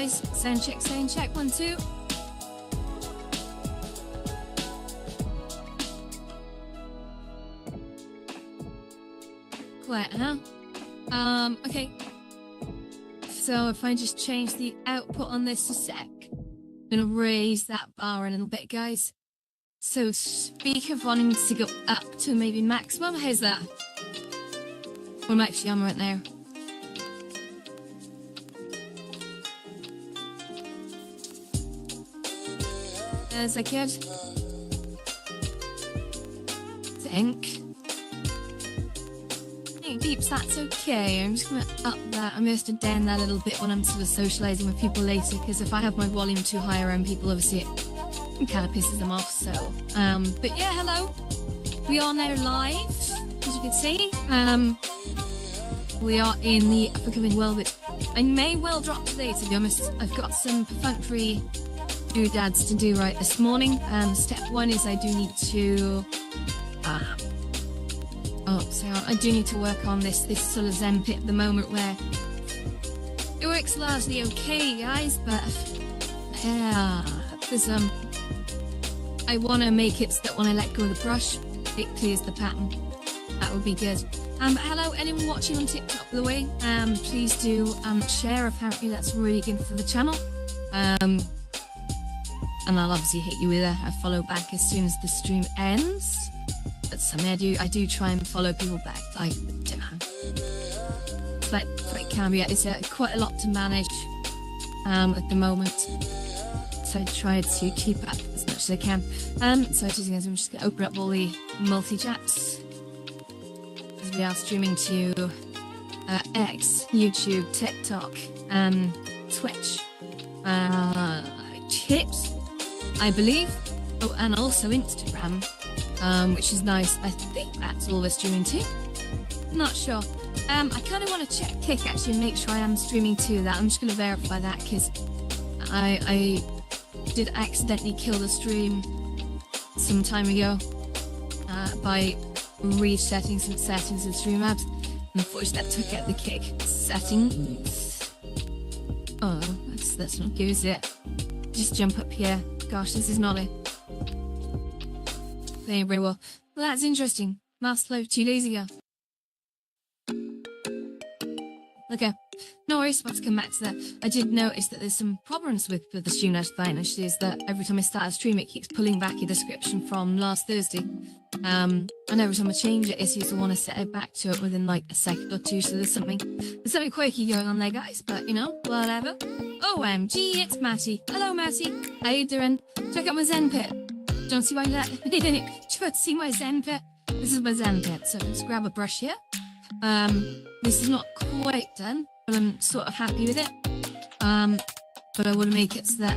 guys. Sound check, 1, 2. Quiet, huh? Okay. So if I just change the output on this a sec, I'm gonna raise that bar a little bit, guys. So speaker volume needs to go up to maybe maximum. How's that? What am I actually on right now? Is that good? Think peeps, that's okay. I'm just gonna up that. I'm going to down that a little bit when I'm sort of socializing with people later, because if I have my volume too high around people, obviously it kind of pisses them off. So, but yeah, hello. We are now live, as you can see. We are in the upcoming world, which I may well drop today, to be honest. I've got some perfunctory doodads to do right this morning. Step 1 is I do need to I do need to work on this sort of Zen pit at the moment, where it works largely okay, guys, but there's I want to make it so that when I let go of the brush, it clears the pattern. That would be good. But hello, anyone watching on TikTok, by the way, please do share. Apparently that's really good for the channel. And I'll obviously hit you with a follow back as soon as the stream ends. But I do try and follow people back. It can be. It's quite a lot to manage at the moment. So I try to keep up as much as I can. So I'm just going to open up all the multi-chats as we are streaming to X, YouTube, TikTok, Twitch, Chips, I believe. Oh, and also Instagram, which is nice. I think that's all we're streaming to. Not sure. I kind of want to check Kick actually and make sure I am streaming to that. I'm just going to verify that, because I did accidentally kill the stream some time ago by resetting some settings in Streamlabs. Unfortunately, that took out the Kick settings. Oh, that's not good, is it? Just jump up here. Gosh, this is not it. Playing very well. Well, that's interesting. Master Flow 2 days ago. Okay, no worries, about to come back to that. I did notice that there's some problems with the Streamlabs client, actually, is that every time I start a stream, it keeps pulling back a description from last Thursday. And every time I change it seems to want to set it back to it within like a second or two, so there's something quirky going on there, guys, but you know, whatever. OMG, it's Matty. Hello, Matty. How you doing? Check out my Zen pit. Don't see why that. Do you want to see my Zen pit? This is my Zen pit, so let's grab a brush here. This is not quite done, but I'm sort of happy with it. But I want to make it so that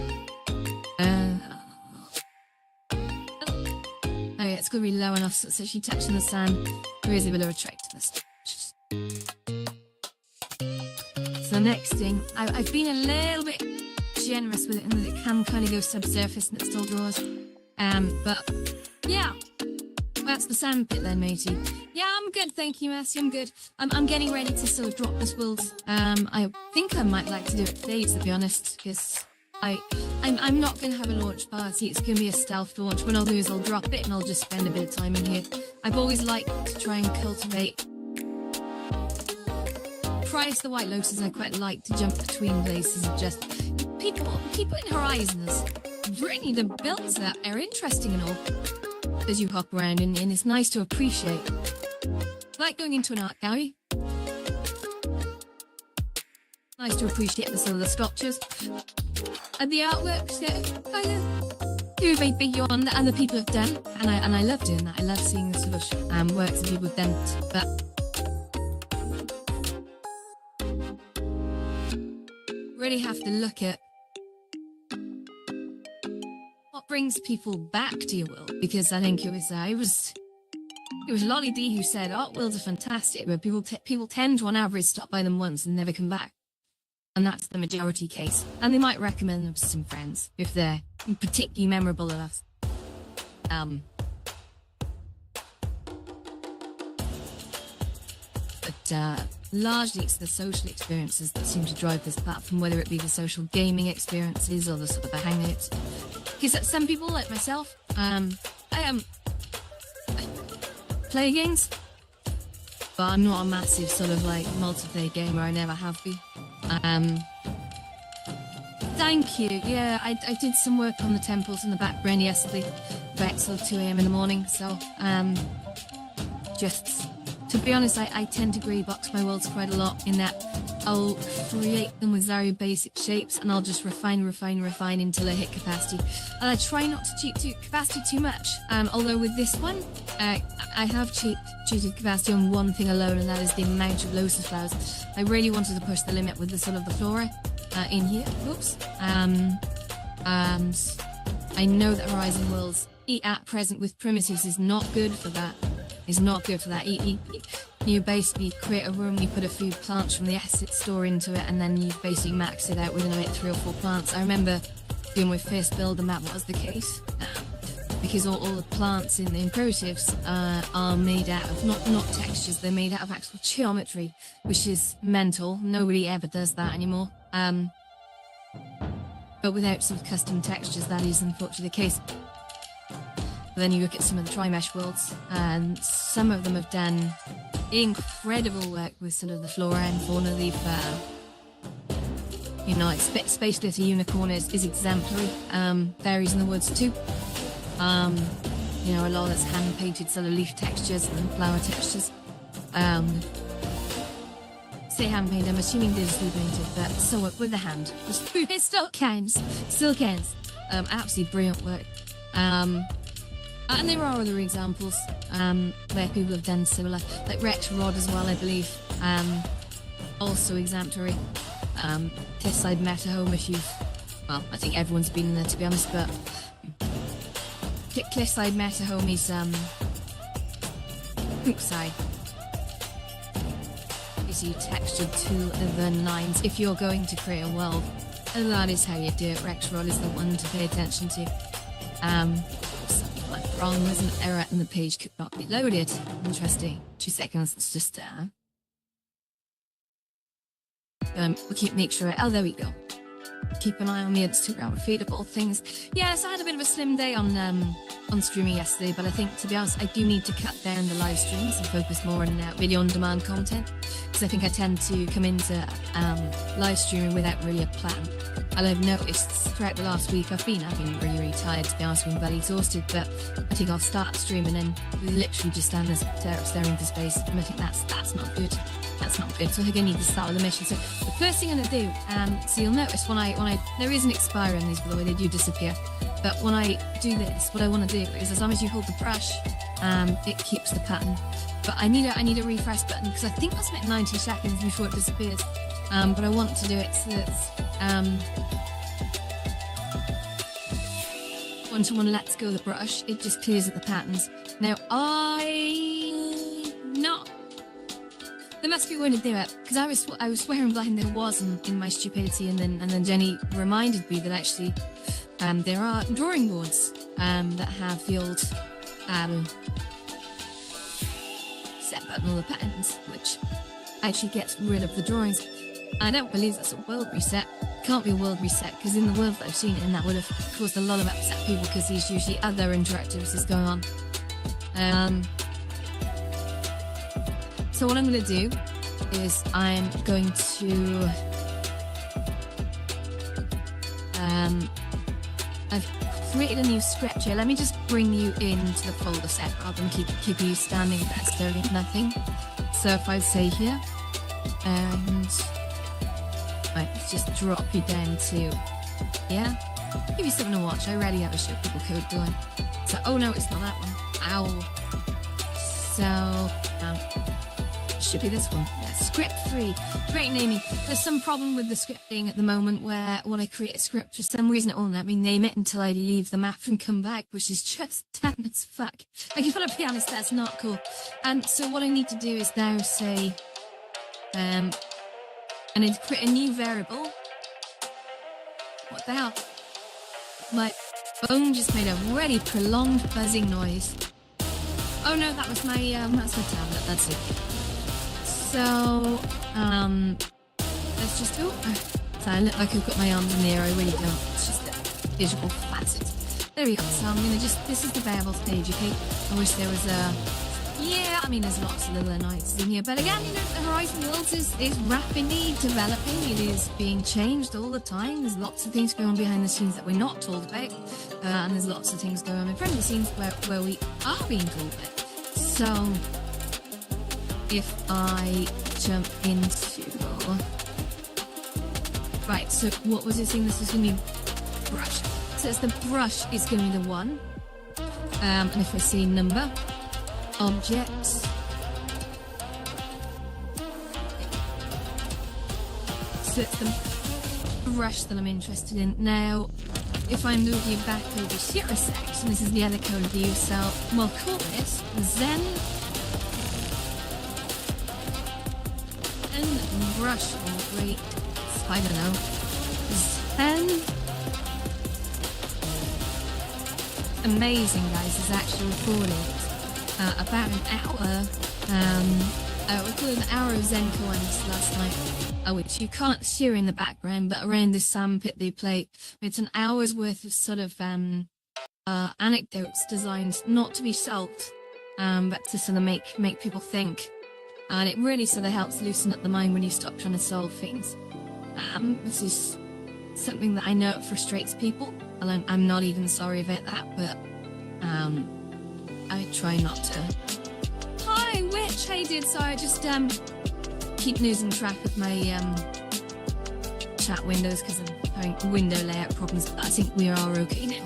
it's going to be low enough so it's actually touching the sand. There is a bit of attractiveness. So the next thing, I've been a little bit generous with it, in that it can kind of go subsurface and it still draws. But yeah. That's the sand pit then, matey. Yeah, I'm good, thank you, Mercy, I'm good. I'm getting ready to sort of drop this world. I think I might like to do it today, to be honest, because I'm not going to have a launch party. It's going to be a stealth launch. What I'll do is I'll drop it and I'll just spend a bit of time in here. I've always liked to try and cultivate. Prior to the White Lotus, I quite like to jump between places and just people in Horizons. Really, the builds that are interesting and all, as you hop around, and it's nice to appreciate. Like going into an art gallery. Nice to appreciate the sort of the sculptures and the artworks that do very big on and the people have done, and I love doing that. I love seeing the sort of works that people have done, but really have to look at what brings people back to your world, because I think it was Lolly D who said art worlds are fantastic, but people tend to on average stop by them once and never come back, and that's the majority case. And they might recommend them to some friends if they're particularly memorable enough. But largely it's the social experiences that seem to drive this platform, whether it be the social gaming experiences or the sort of the hangouts. Because some people like myself, I play games, but I'm not a massive sort of like multiplayer gamer. I never have been. Thank you. Yeah, I did some work on the temples in the background yesterday, back till 2 a.m. in the morning. So, just to be honest, I tend to grey box my worlds quite a lot in that I'll create them with very basic shapes and I'll just refine until I hit capacity. And I try not to cheat capacity too much. Although with this one, I have cheated capacity on one thing alone, and that is the amount of lotus flowers. I really wanted to push the limit with the sort of the flora in here. Oops. And I know that Horizon Worlds at present with primitives is not good for that. You basically create a room, you put a few plants from the asset store into it, and then you basically max it out within about 3 or 4 plants. I remember doing my first build and that was the case. Because all the plants in primitives are made out of, not textures, they're made out of actual geometry, which is mental. Nobody ever does that anymore. But without sort of custom textures, that is unfortunately the case. But then you look at some of the Tri-Mesh worlds, and some of them have done incredible work with sort of the flora and fauna. They've, like Space Glitter Unicorn is exemplary. Fairies in the Woods too. A lot of that's hand-painted sort of leaf textures and flower textures. Say hand-painted, I'm assuming digitally painted, but so with the hand. It still counts. Absolutely brilliant work. And there are other examples where people have done similar, like Rex Rod as well, I believe. Also exemplary. Cliffside Meta Home, I think everyone's been in there to be honest, but Cliffside Meta Home is easy textured to the nines. If you're going to create a world, that is how you do it. Rex Rod is the one to pay attention to. Something like wrong, there's an error and the page could not be loaded. Interesting. 2 seconds, it's just make sure. Oh, there we go. Keep an eye on the Instagram feed of all things. Yes, I had a bit of a slim day on streaming yesterday, but I think, to be honest, I do need to cut down the live streams and focus more on video on demand content, because I think I tend to come into live streaming without really a plan. And I've noticed throughout the last week I've been really, really tired, to be honest, been very exhausted, but I think I'll start streaming and literally just stand there staring into space, and I think that's not good. That's not good. So I think I need to start with a mission. So the first thing I'm going to do, so you'll notice when I there is an expiry on these, by the way, they do disappear. But when I do this, what I want to do is, as long as you hold the brush, it keeps the pattern. But I need a refresh button, because I think that's about 90 seconds before it disappears. But I want to do it so that when someone lets go of the brush, it just clears up the patterns. Now there must be a way to do it, because I was swearing blind there wasn't in my stupidity, and then Jenny reminded me that actually there are drawing boards that have the old set button or the patterns, which actually gets rid of the drawings. I don't believe that's a world reset. Can't be a world reset, because in the world that I've seen it in, that would have caused a lot of upset people, because there's usually other interactivities going on. So what I'm going to do is I'm going to I've created a new script here. Let me just bring you into the folder set rather than keep you standing there staring at nothing. So if I say here, and let's just drop you down to give you something to watch. I already have a show people code going. So oh no, it's not that one. Ow. So should be this one. Yeah, script 3. Great naming. There's some problem with the scripting at the moment where when I create a script, for some reason it won't let me name it until I leave the map and come back, which is just damn as fuck. Like, if I'm to be honest, that's not cool. And so what I need to do is now say, I need to create a new variable. What the hell? My phone just made a really prolonged buzzing noise. Oh no, that was my tablet, that's it. So So, let's just do it. So I look like I've got my arms in the air, I really don't. It's just a visual facet. There we go. So I'm gonna this is the variable stage, okay? I wish there was yeah, I mean, there's lots of little annoyances in here, but again, you know, the Horizon Worlds is rapidly developing. It is being changed all the time. There's lots of things going on behind the scenes that we're not told about, and there's lots of things going on in front of the scenes where we are being told about. So, if I jump into... Right, so what was it saying? This is going to be brush. So it's the brush is going to be the 1. And if I say number, objects, so it's the brush that I'm interested in. Now, if I move you back over here a section, this is the other code view, so we'll call this Zen and brush or rate, I don't know, Zen. Amazing, guys, is actually recorded about an hour. We recorded an hour of Zen coins last night, which you can't hear in the background, but around this sandpit they play. It's an hour's worth of sort of anecdotes designed not to be solved, but to sort of make people think. And it really sort of helps loosen up the mind when you stop trying to solve things. This is something that I know frustrates people, and I'm not even sorry about that, but I try not to. Hi, Witch! Hey, dude, sorry, I just keep losing track of my chat windows because I'm having window layout problems, but I think we are okay now.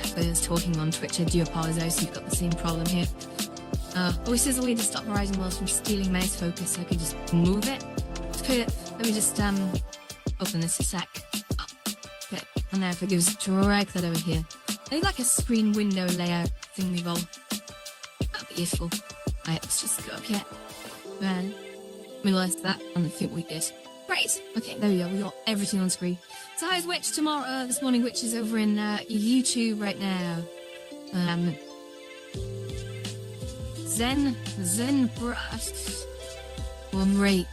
If I was talking on Twitch, I do apologise, you've got the same problem here. Always there's a way to stop Horizon Worlds from stealing mouse focus, so I could just move it. Let me just open this a sec. Okay, and now if it goes drag that over here. They like a screen window layout thing we've all. That'd be useful. Right, let's just go up here. And we lost that, and I think we did. Great. Okay, there we go. We got everything on screen. So how's Witch tomorrow? This morning, Witch is over in YouTube right now. Zen brush or rake.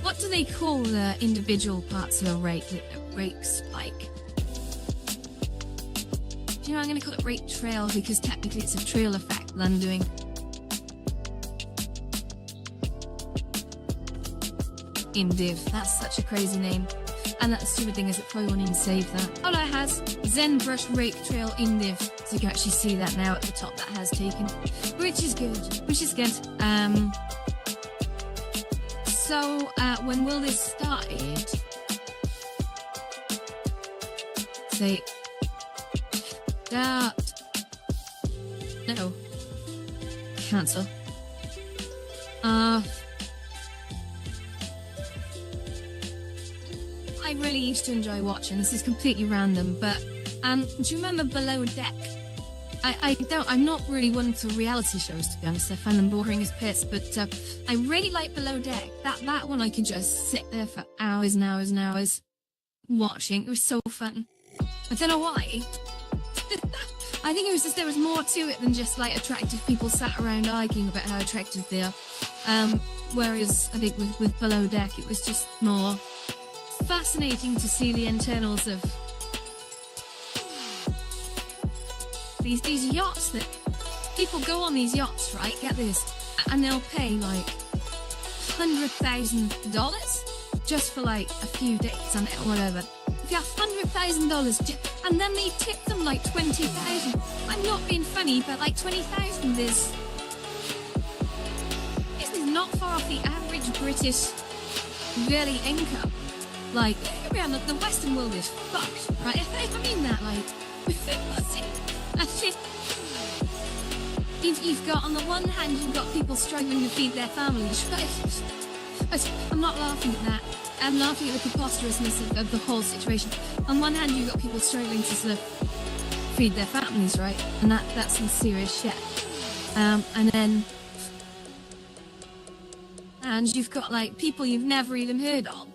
What do they call the individual parts of a rake? Rake spike. Do you know, I'm going to call it rake trail because technically it's a trail effect that I'm doing. In div. That's such a crazy name. And that stupid thing is it probably won't even save that. All it has, Zen brush rake trail in div. So you can actually see that now at the top that has taken. Which is good. Which is good. So, when will this start? Say, start. No. Cancel. I really used to enjoy watching. This is completely random, but do you remember Below Deck? I'm not really one for reality shows, to be honest. I find them boring as piss, but I really like Below Deck. That one I could just sit there for hours and hours and hours watching. It was so fun. I don't know why. I think it was just there was more to it than just like attractive people sat around arguing about how attractive they are. Whereas I think with Below Deck, it was just more fascinating to see the internals of these yachts that people go on these yachts, right? Get this, and they'll pay like $100,000 just for like a few days on it or whatever. If you have $100,000, and then they tip them like $20,000. I'm not being funny, but like $20,000 is not far off the average British yearly income. Like, around the Western world is fucked, right? I mean that, like, you've got, on the one hand, you've got people struggling to feed their families, right? But I'm not laughing at that. I'm laughing at the preposterousness of the whole situation. On one hand, you've got people struggling to sort of feed their families, right? And that's some serious shit. And you've got, like, people you've never even heard of,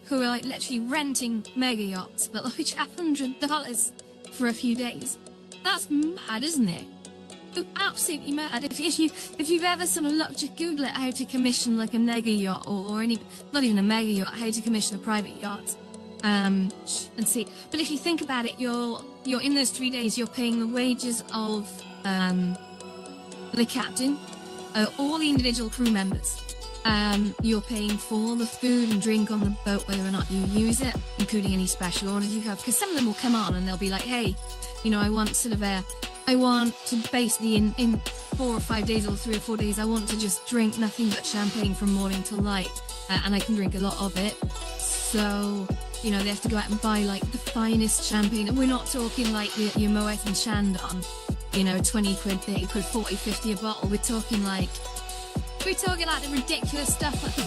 who are like literally renting mega yachts, but like $100 for a few days. That's mad, isn't it? absolutely mad. If you've ever sort of looked, just Google it, how to commission like a mega yacht or any, not even a mega yacht, how to commission a private yacht, and see. But if you think about it, you're in those 3 days, you're paying the wages of the captain, all the individual crew members. You're paying for all the food and drink on the boat, whether or not you use it, including any special orders you have. Because some of them will come on and they'll be like, hey, you know, I want to basically in 4 or 5 days or 3 or 4 days, I want to just drink nothing but champagne from morning till night, and I can drink a lot of it. So, you know, they have to go out and buy like the finest champagne. And we're not talking like your Moet and Chandon, you know, 20 quid, 30 quid, 40, 50 a bottle. We're talking like the ridiculous stuff like the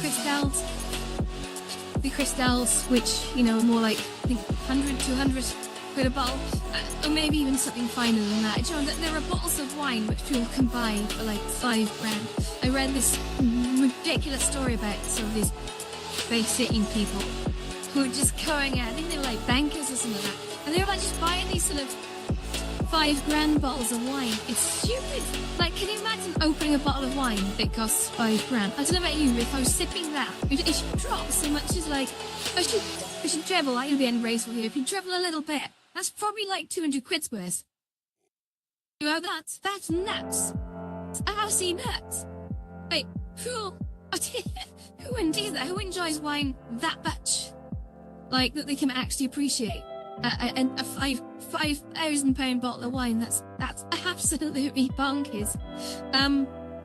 Crystals, which, you know, more like, I think 100, 200 quid a bottle, or maybe even something finer than that. Do you know, there are bottles of wine which people can buy for like £5. I read this ridiculous story about some of these babysitting people who were just going out, I think they were like bankers or something like that, and they were like just buying these sort of £5 bottles of wine. It's stupid. Like, can you imagine opening a bottle of wine that costs £5? I don't know about you, but if I was sipping that, if you drop so much as like, I should treble, I could be ungraceful here. If you treble a little bit, that's probably like 200 quid's worth. You know, that's nuts. It's absolutely nuts. Wait, who wouldn't do that? Who enjoys wine that much? Like, that they can actually appreciate a £5,000 bottle of wine. That's absolutely bonkers.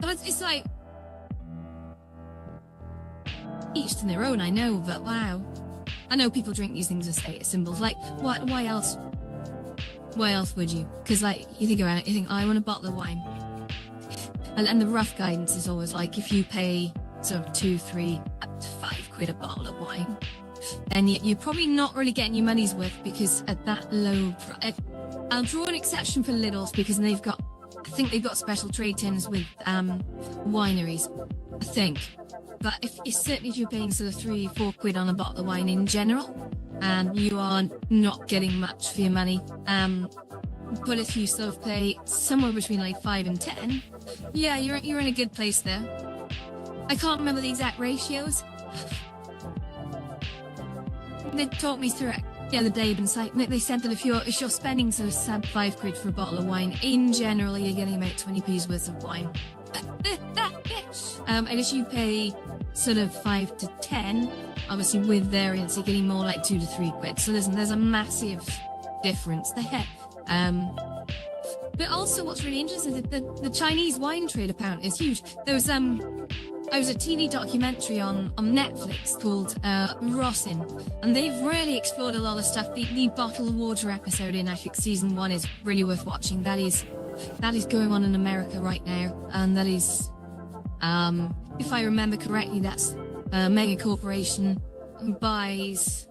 But it's like, each to their own, I know, but wow. I know people drink these things as status symbols. Like, why else? Why else would you? Because, like, you think about it, you think, I want a bottle of wine. And the rough guidance is always like, if you pay sort of 2, 3, up to 5 quid a bottle of wine, then you're probably not really getting your money's worth, because at that low price, I'll draw an exception for Lidl's, because I think they've got special trade tins with wineries, I think. But certainly if you're paying sort of 3, 4 quid on a bottle of wine in general, you are not getting much for your money. But if you sort of pay somewhere between like 5 and 10, yeah, you're in a good place there. I can't remember the exact ratios. They talked me through it the other day, but it's like, they said that if you're spending sort of sub 5 quid for a bottle of wine, in general you're getting about 20p's worth of wine. And if you pay sort of 5 to 10, obviously with variants, you're getting more like 2 to 3 quid. So there's a massive difference there. But also, what's really interesting is that the Chinese wine trade apparently is huge. There was a TV documentary on Netflix called Rossin, and they've really explored a lot of stuff. The bottled water episode in Netflix season 1 is really worth watching. That is going on in America right now, and that is, if I remember correctly, that's a mega corporation who buys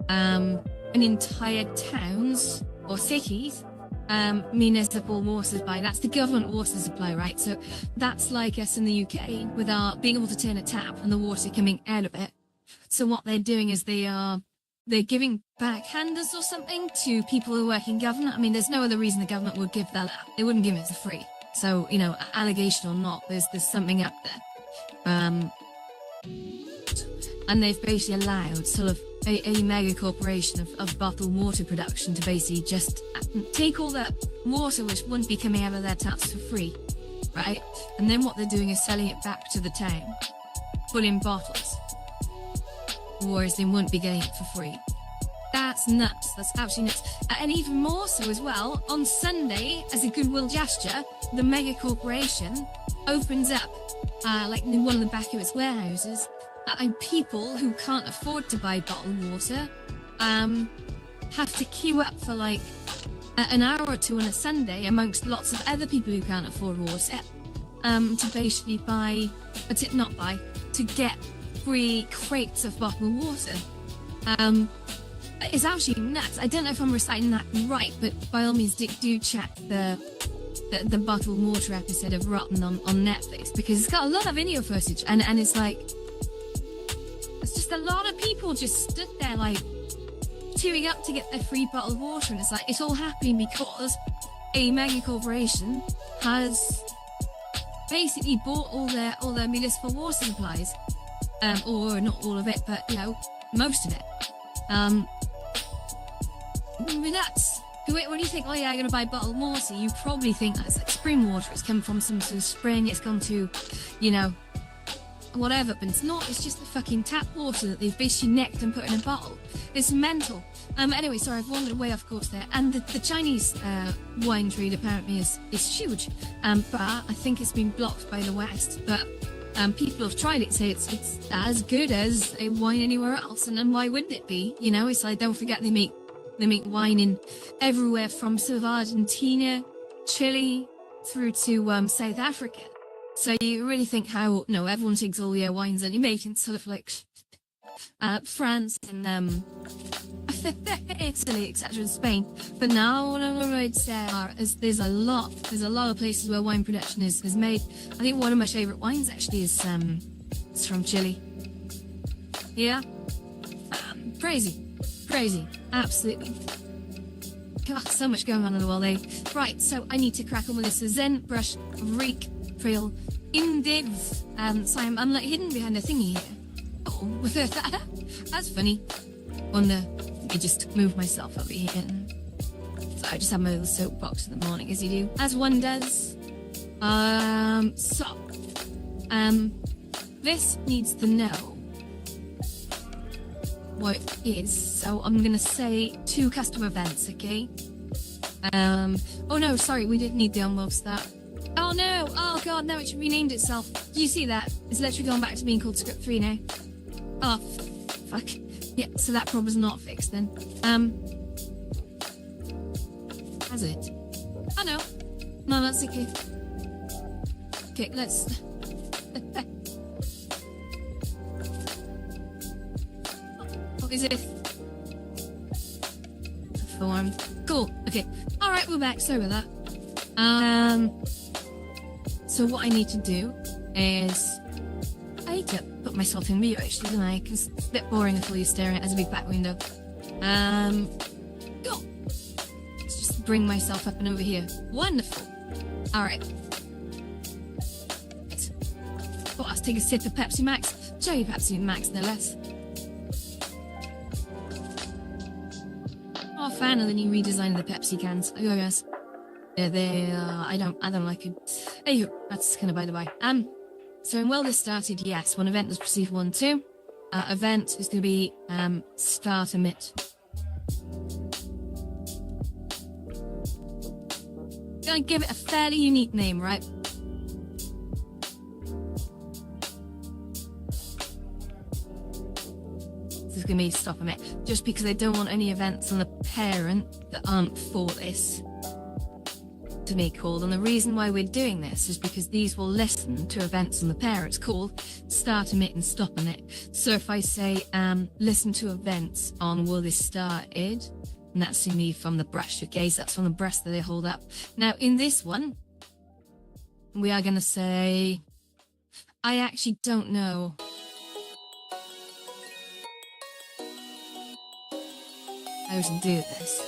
an entire towns or cities. Municipal water supply. That's the government water supply, right? So that's like us in the UK with our being able to turn a tap and the water coming out of it. So what they're doing is they're giving backhanders or something to people who work in government. I mean, there's no other reason the government would give that up. They wouldn't give it for free. So, you know, allegation or not, there's something up there. And they've basically allowed sort of a mega corporation of bottled water production to basically just take all that water which wouldn't be coming out of their taps for free, right? And then what they're doing is selling it back to the town, put in bottles, whereas they wouldn't be getting it for free. That's nuts. That's absolutely nuts. And even more so as well, on Sunday, as a goodwill gesture, the mega corporation opens up like one of the back of its warehouses, and people who can't afford to buy bottled water have to queue up for like an hour or two on a Sunday amongst lots of other people who can't afford water to basically to get free crates of bottled water. It's actually nuts. I don't know if I'm reciting that right, but by all means do check the bottled water episode of Rotten on Netflix, because it's got a lot of video footage, and it's like, it's just a lot of people just stood there like queuing up to get their free bottled water, and it's like, it's all happening because a mega corporation has basically bought all their municipal water supplies, or not all of it, but most of it. I mean, that's when you think, oh yeah, I'm gonna buy bottled water, you probably think that's like spring water. It's come from some sort of spring. It's gone to, whatever. But it's not. It's just the fucking tap water that they've basically nicked and put in a bottle. It's mental. Anyway, sorry, I've wandered way off course there. And the Chinese wine trade apparently is huge. But I think it's been blocked by the West. But people have tried it, say it's as good as a wine anywhere else. And then why wouldn't it be? It's like, don't forget they make wine in everywhere from sort of Argentina, Chile, through to South Africa. So you really think how everyone takes all their wines and you make in sort of like France and Italy, etc., Spain. But now what I would say is there's a lot of places where wine production is made. I think one of my favourite wines actually is from Chile. Yeah, crazy, absolutely. God, so much going on in the world, eh? Right, so I need to crack on with this. ZenBrush Rake Trail Indiv. So I'm like hidden behind a thingy here. Oh, that's funny. Wonder. Let me just move myself over here. So I just have my little soapbox in the morning, as you do, as one does. This needs to know what it is. So I'm gonna say 2 custom events, okay? Oh no, sorry, we didn't need the envelope for that. Oh no! Oh god, no, it renamed itself. Do you see that? It's literally gone back to being called Script 3 now. Oh, fuck. Yeah, so that problem's not fixed then. Has it? Oh no. No, that's okay. Okay, let's... What is it? Form. Cool. Okay. Alright, we're back. Sorry about that. So what I need to do is... I need to put myself in mute actually, don't I? Because it's a bit boring until you're staring at it as a big back window. Go. Let's just bring myself up and over here. Wonderful. Alright. Oh, let's take a sip of Pepsi Max. Cherry Pepsi Max, no less. Not a fan of the new redesign of the Pepsi cans. Oh yes. Yeah, I don't like it. Anywho, that's kind of by the by. So when this started, yes, one event was Perceive 1, 2. Event is going to be Start Emit. Gonna give it a fairly unique name, right? This is going to be Stop Emit, just because I don't want any events on the parent that aren't for this to be called. And the reason why we're doing this is because these will listen to events on the parents called Start Emit and Stop Emit. So if I say listen to events on Will This Started, and that's to me from the brush, okay? So that's from the brush that they hold up. Now in this one, we are going to say, I actually don't know how to do this.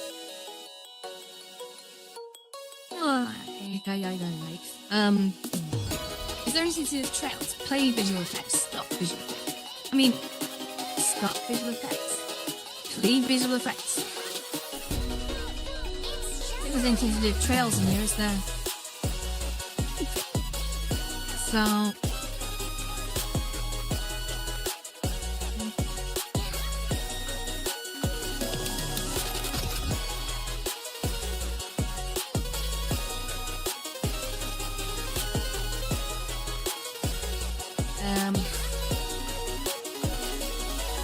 Is there anything to do with trails? Play visual effects, stop visual effects. I mean, stop visual effects. Play visual effects. I think there's anything to do with trails in here, is there? So...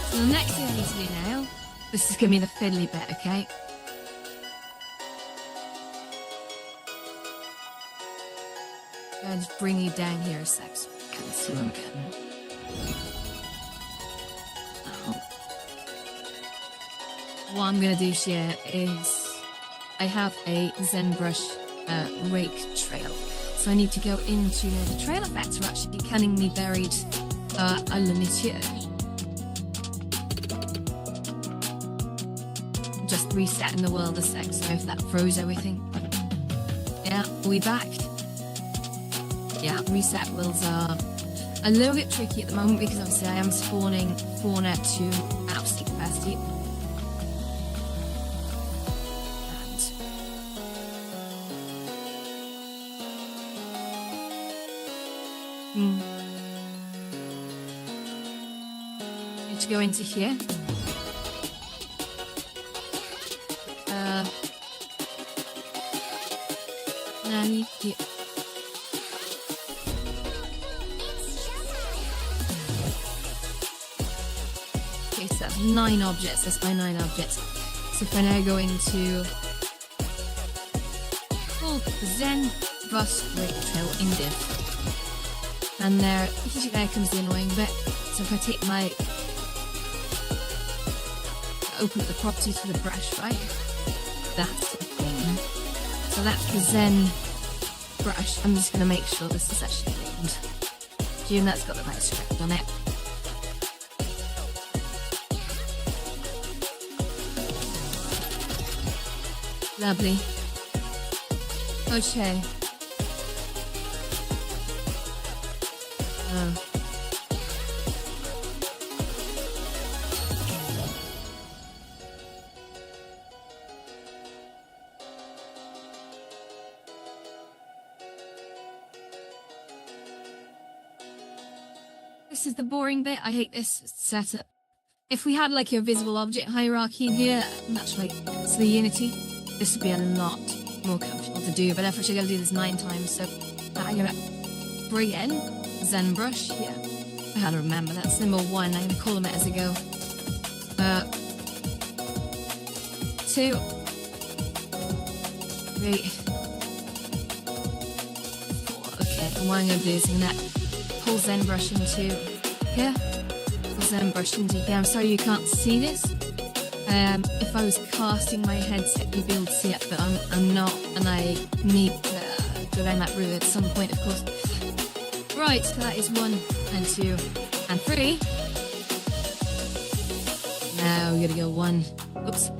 So the next thing I need to do now, this is going to be the fiddly bit, okay? I'll just bring you down here a sec so you can see what I'm getting. What I'm going to do here is I have a ZenBrush rake trail. So I need to go into the trail effects are actually cunningly buried underneath here. Just resetting the world a sec, so if that froze everything. Yeah, we backed. Yeah, reset wheels are a little bit tricky at the moment because obviously I am spawning fauna to absolute capacity. And need to go into here. Now I need to. Okay, so that's 9 objects. That's my 9 objects. So if I now go into Zen Bus Break Trail in div, and there comes the annoying bit. So if I take my open up the properties for the brush, right? That's the thing. So that's the Zen brush. I'm just gonna make sure this is actually named. June, that's got the right script on it. Lovely. Okay. This is the boring bit. I hate this setup. If we had like a visible object hierarchy in here, much like it's the Unity, this would be a lot more comfortable to do. But I've actually got to do this 9 times, so I'm gonna bring in Zen brush here. I gotta remember that's symbol 1. I'm gonna call them it as I go. 2, 3, 4. Okay, and what I'm gonna do is I'm gonna pull Zen brush into here. Pull Zen brush into here. I'm sorry you can't see this. If I was casting my headset, you'd be able to see it, but I'm not, and I need to go down that route at some point, of course. Right, so that is 1 and 2 and 3. Now we're gonna go 1. Oops,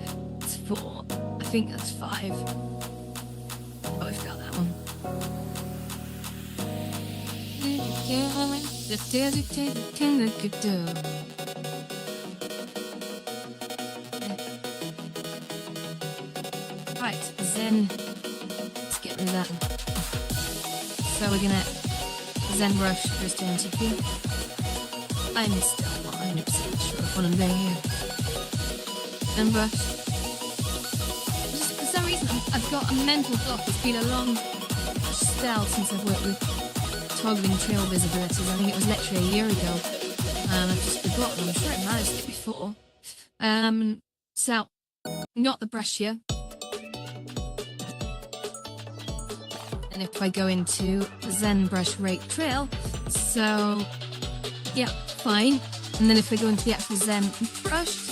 it's 4. I think that's 5. Oh, I've got that one. Right, Zen. Let's get rid of that. So we're gonna Zen brush just into here. I'm still not 100% sure of what I'm doing here. Zen brush. Just for some reason, I've got a mental block. It's been a long spell since I've worked with toggling trail visibilities. I think it was literally a year ago. And I've just forgotten. I'm sure I managed it before. So, not the brush here. And if I go into Zen brush rate trail, so yeah, fine. And then if I go into the actual Zen brush,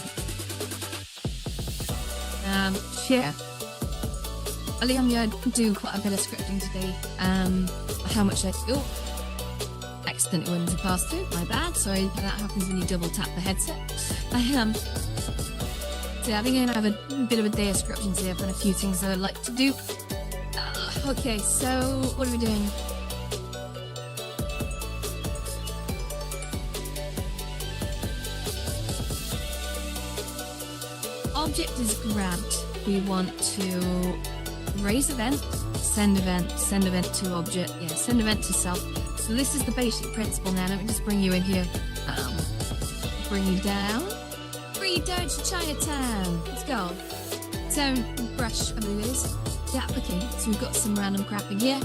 share. I think I'm gonna do quite a bit of scripting today. How much accidentally went into pass through. My bad. Sorry, that happens when you double tap the headset. So yeah, I think I'm gonna have a bit of a day of scripting today. I've got a few things that I'd like to do. Okay, so what are we doing? Object is grabbed. We want to raise event, send event to object. Yeah, send event to self. So this is the basic principle now. Let me just bring you in here. Bring you down. Bring you down to Chinatown. Let's go. So, brush, I believe it is. Yeah, okay, so we've got some random crap in here.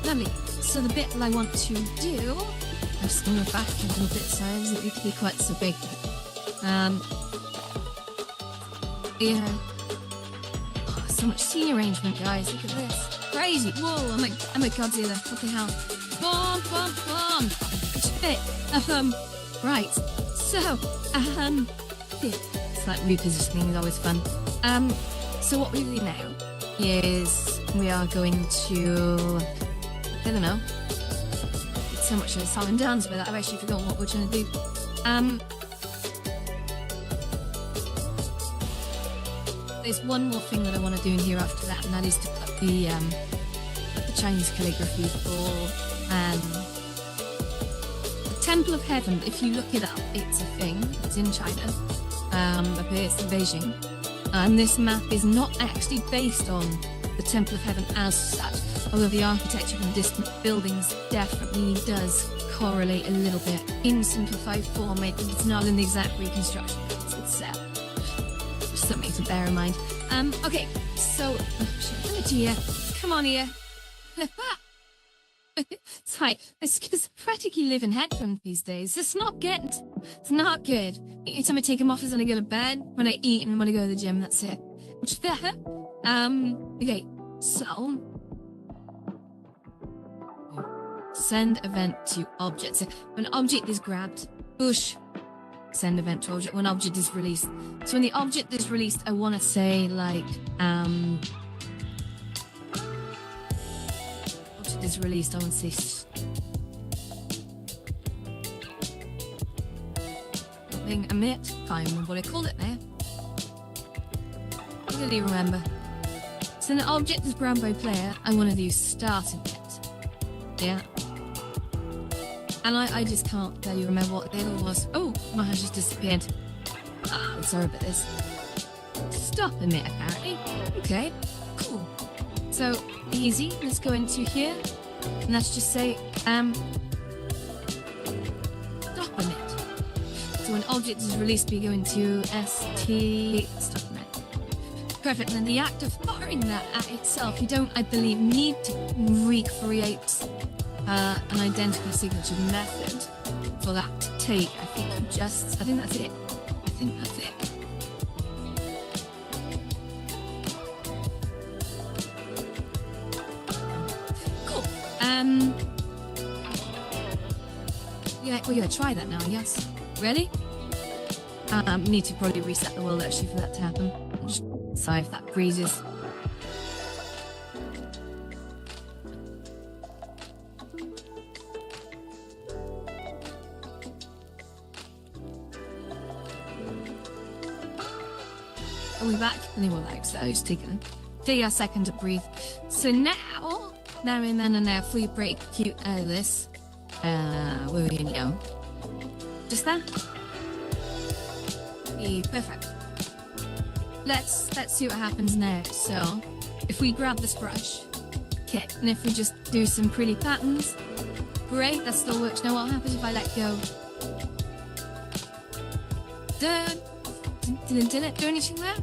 Lovely. So the bit that I want to do, I'm just going to back a little bit so it doesn't need to be quite so big. Yeah. Oh, so much scene arrangement, guys. Look at this. Crazy. Whoa, I'm a Godzilla. What the hell? Boom, boom, boom. Shit. Right. So, yeah. It's like repositioning is always fun. So what we do now is we are going to, I don't know, it's so much of a song and dance with that I've actually forgotten what we're trying to do. There's one more thing that I want to do in here after that, and that is to put the Chinese calligraphy for the Temple of Heaven. If you look it up, it's a thing. It's in China. It's in Beijing. And this map is not actually based on the Temple of Heaven as such, although the architecture from distant buildings definitely does correlate a little bit in simplified form. It's not an exact reconstruction. It's just something to bear in mind. Okay, so oh dear, come on here. It's right. It's practically living headphones these days. It's not good. It's not good. Every time I take them off is when I go to bed, when I eat, and when I go to the gym. That's it. Which there. Okay. So send event to object. So when object is grabbed, push. Send event to object when object is released. So when the object is released, I want to say like object is released. I want to say something emit. Can't remember what I called it now. I really remember. So when the object is grabbed by player, I want to do start emit. Yeah. And I just can't barely remember what the other was. Oh, my hash just disappeared. I'm sorry about this. Stop emit, apparently. Okay, cool. So, easy. Let's go into here. And let's just say, stop emit. So when object is released, we go into st stop emit. Perfect. And then the act of firing that at itself, you don't, I believe, need to recreate an identical signature method for that to take. I think that's it. Cool. Yeah, we're gonna try that now, yes. Ready? Need to probably reset the world actually for that to happen. Just see if that freezes. Are we back? I think we're back, so just take a second to breathe. So now and then and now, if we break cute out of this, where are we gonna go? Just that? Yeah, perfect. Let's see what happens now. So, if we grab this brush, okay, and if we just do some pretty patterns, great, that still works. Now what happens if I let go? Didn't it do anything there?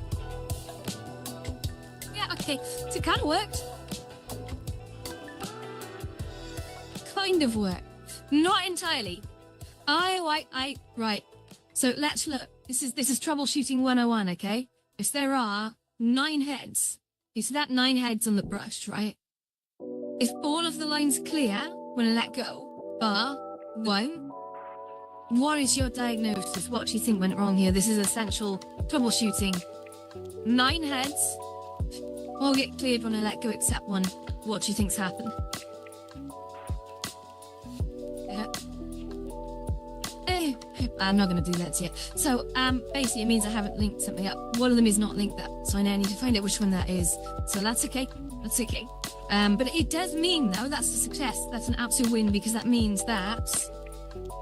Yeah, okay, so it kind of worked. Kind of worked. Not entirely. Right. So let's look. This is troubleshooting 101, okay? If there are 9 heads, you see that 9 heads on the brush, right? If all of the lines clear when I let go, bar 1, what is your diagnosis? What do you think went wrong here? This is essential troubleshooting. 9 heads, all get cleared when I let go except 1. What do you think's happened? I'm not going to do that yet. So, basically it means I haven't linked something up. One of them is not linked up, so I now need to find out which one that is. So that's okay. That's okay. But it does mean, though, that's a success. That's an absolute win, because that means that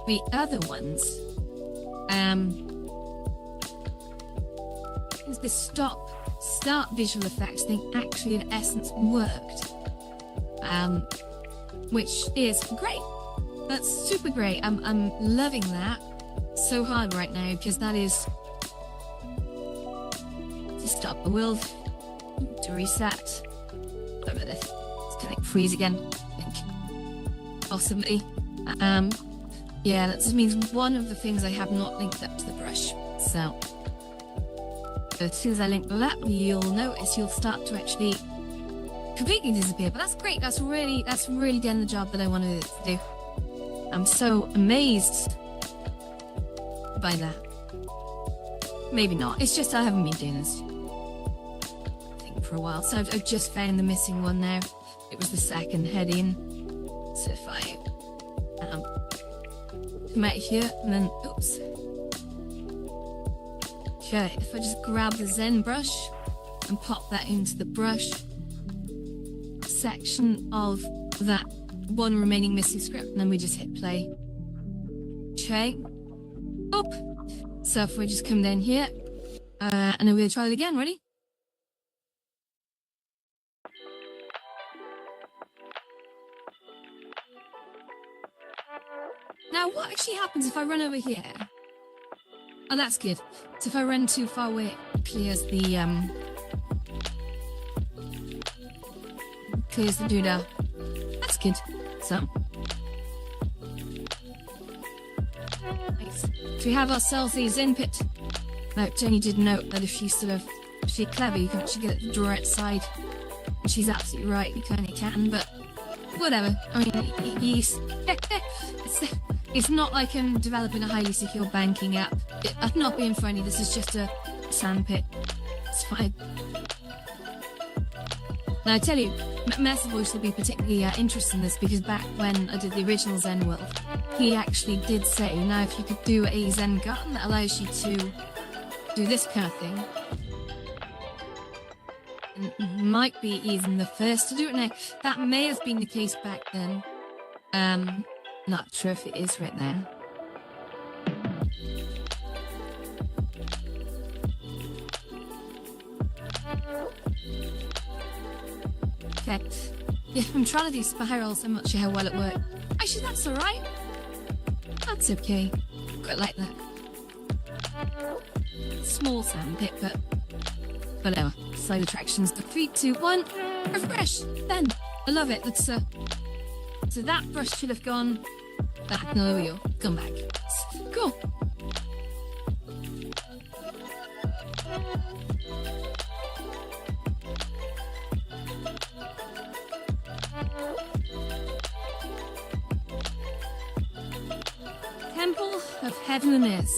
the other ones, is this start visual effects thing actually in essence worked, which is great. That's super great. I'm loving that so hard right now, because that is to stop the world, to reset. Over this, it's gonna freeze again, I think. Possibly. Yeah, that just means one of the things I have not linked up to the brush. So as soon as I link that, you'll notice you'll start to actually completely disappear. But that's great. That's really done the job that I wanted it to do. I'm so amazed by that. Maybe not. It's just I haven't been doing this thing for a while. So I've just found the missing one now. It was the second heading. So if I come out here and then, oops. Okay, if I just grab the Zen brush and pop that into the brush, section of that one remaining missing script, and then we just hit play. Okay. Up. So if we just come down here, and then we'll try it again. Ready? Now, what actually happens if I run over here? Oh, that's good. So if I run too far away, it clears the doodah. That's good. So, nice. So we have ourselves the Zen pit. Now, Jenny did note that if she's clever, you can actually get it to draw outside. And she's absolutely right, you kind of can, but whatever. I mean, it's not like I'm developing a highly secure banking app. I'm not being funny, this is just a sandpit. It's fine. Now I tell you, Massive Voice will be particularly interested in this, because back when I did the original Zen World, he actually did say, now if you could do a Zen garden that allows you to do this kind of thing, and might be even the first to do it. Now, that may have been the case back then. Not sure if it is right now. Okay. Yeah, I'm trying to do spirals. I'm not sure how well it works. Actually, that's alright. That's okay. Quite like that. Small sandpit, but whatever. Side attractions. 3, 2, 1. Refresh. Then. I love it. Let's so that brush should have gone back. No, there we go. Come back. Cool. Temple of Heaven and Earth.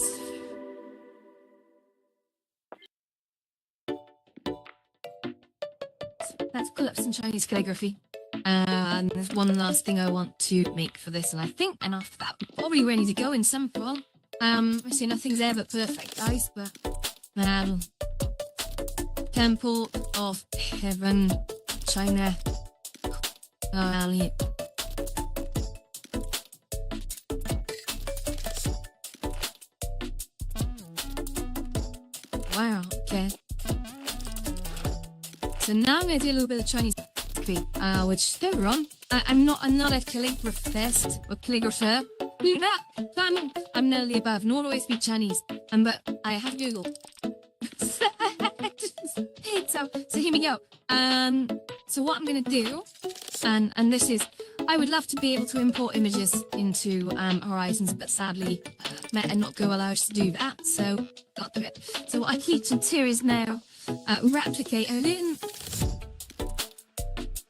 Let's pull up some Chinese calligraphy. And there's one last thing I want to make for this, and I think, and after that, we're probably ready to go in some form. I say nothing's ever perfect, guys, but Temple of Heaven, China. Wow, okay. So now I'm going to do a little bit of Chinese which don't get me wrong, I'm not a calligraphist or calligrapher. I'm nearly above, nor do I speak Chinese. But I have Google. so here we go. So what I'm going to do, and this is, I would love to be able to import images into Horizons, but sadly, Meta not go allow us to do that, so can't do it. So what I need to do is now replicate, and I didn't.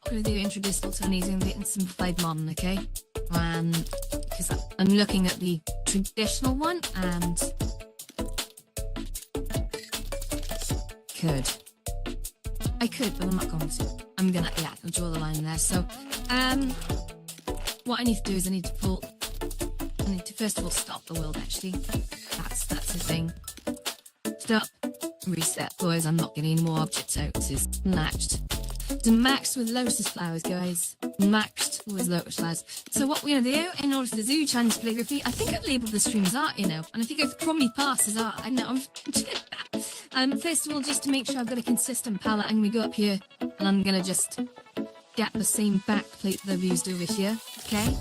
I'm going to do introduce alternating the and simplified modern, okay? Because I'm looking at the traditional one and I could, but I'm not going to. I'm gonna, yeah, I'll draw the line there. So, what I need to do is I need to first of all stop the world. Actually, that's the thing. Stop, reset. Otherwise, I'm not getting any more objects out. This is maxed. It's maxed with lotus flowers, guys. Maxed with lotus flowers. So what we're gonna do in order to do Chinese calligraphy, I think I've labelled the stream as art, you know, and I think I've probably passed as art. I know. First of all, just to make sure I've got a consistent palette, I'm gonna go up here and I'm gonna just get the same back plate that I've used over here, okay?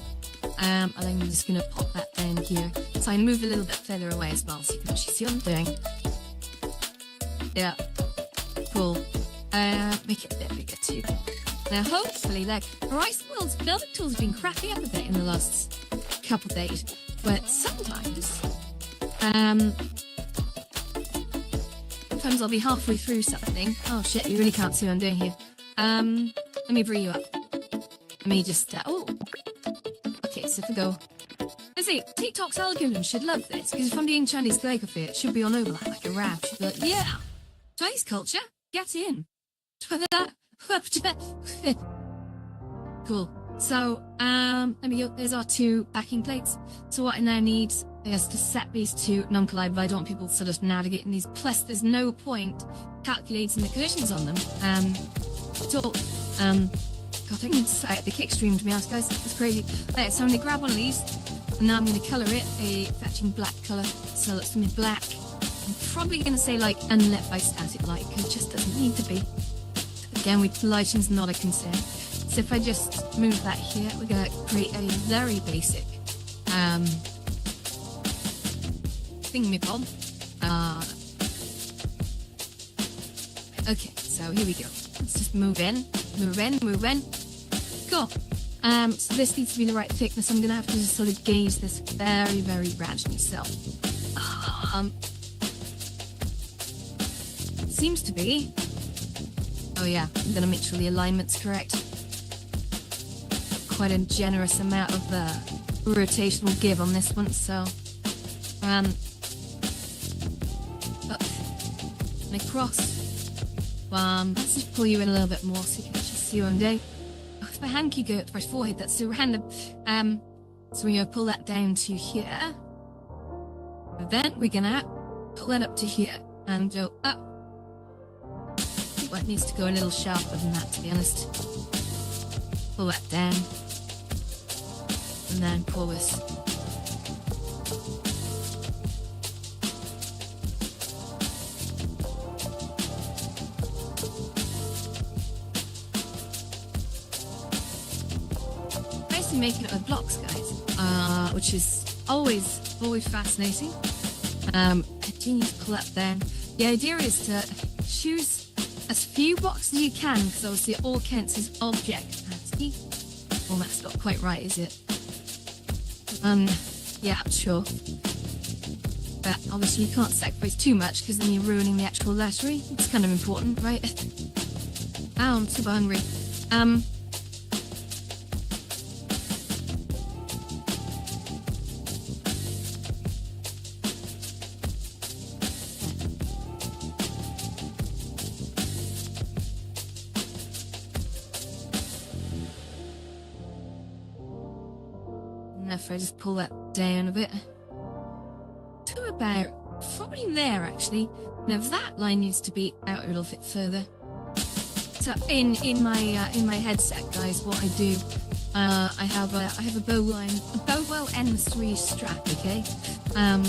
And I'm just gonna pop that down here. So I move a little bit further away as well, so you can actually see what I'm doing. Yeah, cool. Make it a bit bigger too. Now hopefully, like, Horizon World's building tools have been cracking up a bit in the last couple of days, but sometimes I'll be halfway through something. Oh shit, you really can't see what I'm doing here. Let me bring you up. Let me just, okay, so if we go, let's see, TikTok's algorithm should love this, because if I'm doing Chinese calligraphy, it should be on overlap like a rap. Should be like, yeah, Chinese culture, get in. Cool. So, let me go, there's our two backing plates. So what I now need is to set these two non-collide, but I don't want people sort of navigating these. Plus, there's no point calculating the collisions on them. God, I can decide the kick stream, to be honest, guys. It's crazy. Right, so I'm going to grab one of these, and now I'm going to colour it a fetching black colour. So it's going to be black. I'm probably going to say, like, unlit by static light, because it just doesn't need to be. Again, lighting's not a concern. So if I just move that here, we're going to create a very basic thingamabob. Okay, so here we go. Let's just move in. Cool. So this needs to be the right thickness. I'm going to have to just sort of gauge this very, very gradually. So, seems to be. Oh yeah, I'm going to make sure the alignment's correct. Quite a generous amount of rotational give on this one, so up and across. Let's just pull you in a little bit more so you can actually see what I'm doing. Oh, if my hand can go up to my forehead, that's so random. So we're going to pull that down to here. And then we're going to pull that up to here and go up. Well, it needs to go a little sharper than that, to be honest. Pull that down. And then pull this. Basically making it with blocks, guys, which is always fascinating. Continue to pull that down. The idea is to choose as few blocks as you can, because obviously it all counts as object capacity. Well, that's not quite right, is it? Yeah, sure. But obviously you can't sacrifice too much, because then you're ruining the actual lettering. It's kind of important, right? Ow, I'm super hungry. If I just pull that down a bit to about probably there, actually. Now that line needs to be out a little bit further. So in my headset, guys, what I do, I have a Bowwell N3 strap, okay, and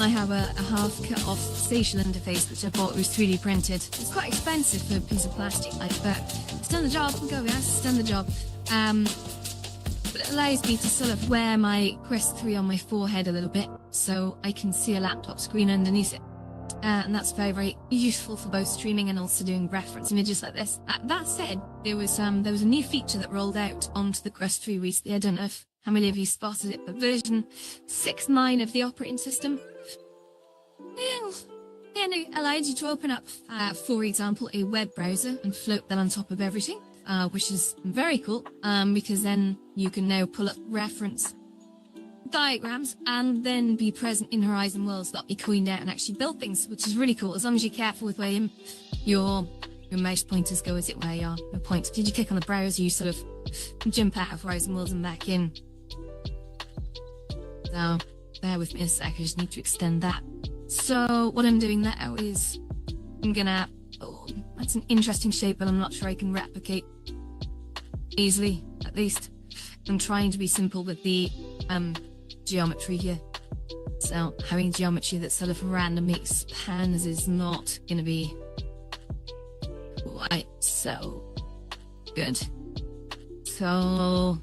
I have a half cut off spatial interface which I bought. It was 3D printed. It's quite expensive for a piece of plastic like that. It's done the job. Go, guys. It's done the job. But it allows me to sort of wear my Quest 3 on my forehead a little bit, so I can see a laptop screen underneath it. And that's very, very useful for both streaming and also doing reference images like this. That said, there was a new feature that rolled out onto the Quest 3 recently. I don't know how many of you spotted it, but version 6.9 of the operating system. And it allowed you to open up, for example, a web browser and float that on top of everything, which is very cool, because then you can now pull up reference diagrams and then be present in Horizon Worlds, not be coined out and actually build things, which is really cool, as long as you're careful with where your mouse pointers go, as it where your pointer. Did you click on the browser, you sort of jump out of Horizon Worlds and back in. So, bear with me a sec, I just need to extend that. So what I'm doing now is I'm gonna, that's an interesting shape, but I'm not sure I can replicate easily, at least. I'm trying to be simple with the geometry here. So having geometry that's sort of randomly expands is not gonna be quite so good. So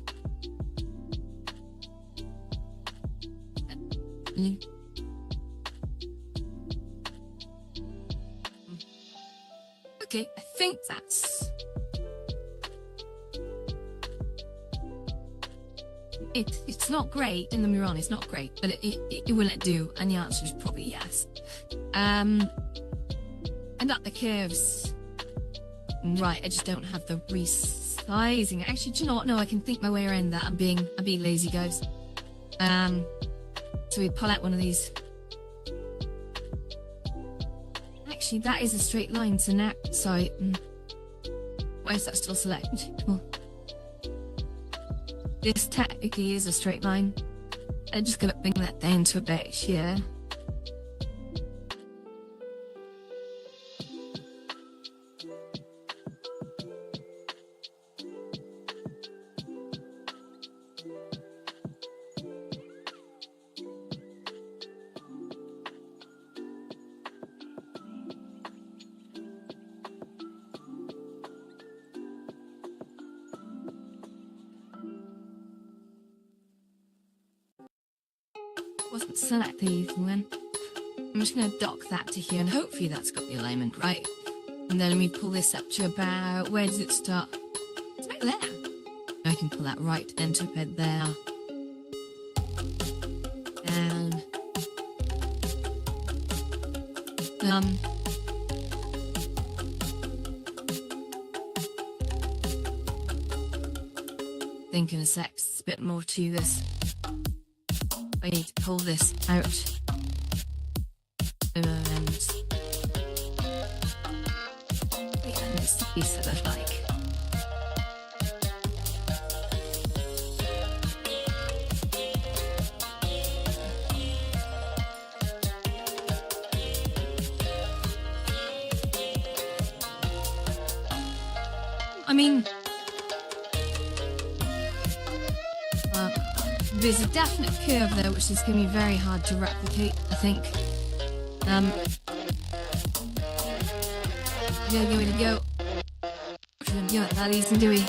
okay, I think that's it. It's not great, don't get me wrong, it's not great, but it will it do? And the answer is probably yes. And up the curves. Right, I just don't have the resizing. Actually, do you know what? No, I can think my way around that. I'm being lazy, guys. So we pull out one of these. Actually, that is a straight line, so now, sorry, why is that still selected? Cool. This technically is a straight line. I'm just gonna bring that down to about here. wasn't selected when. I'm just going to dock that to here, and hopefully that's got the alignment right. And then we pull this up to about, where does it start? It's about there. I can pull that right into bed there. And thinking a sec, a bit more to this. I need to pull this out. And yeah, needs to be sort of like. I mean, there's a definite curve there, which is going to be very hard to replicate, I think. Way to go. Yeah, that easy, do we?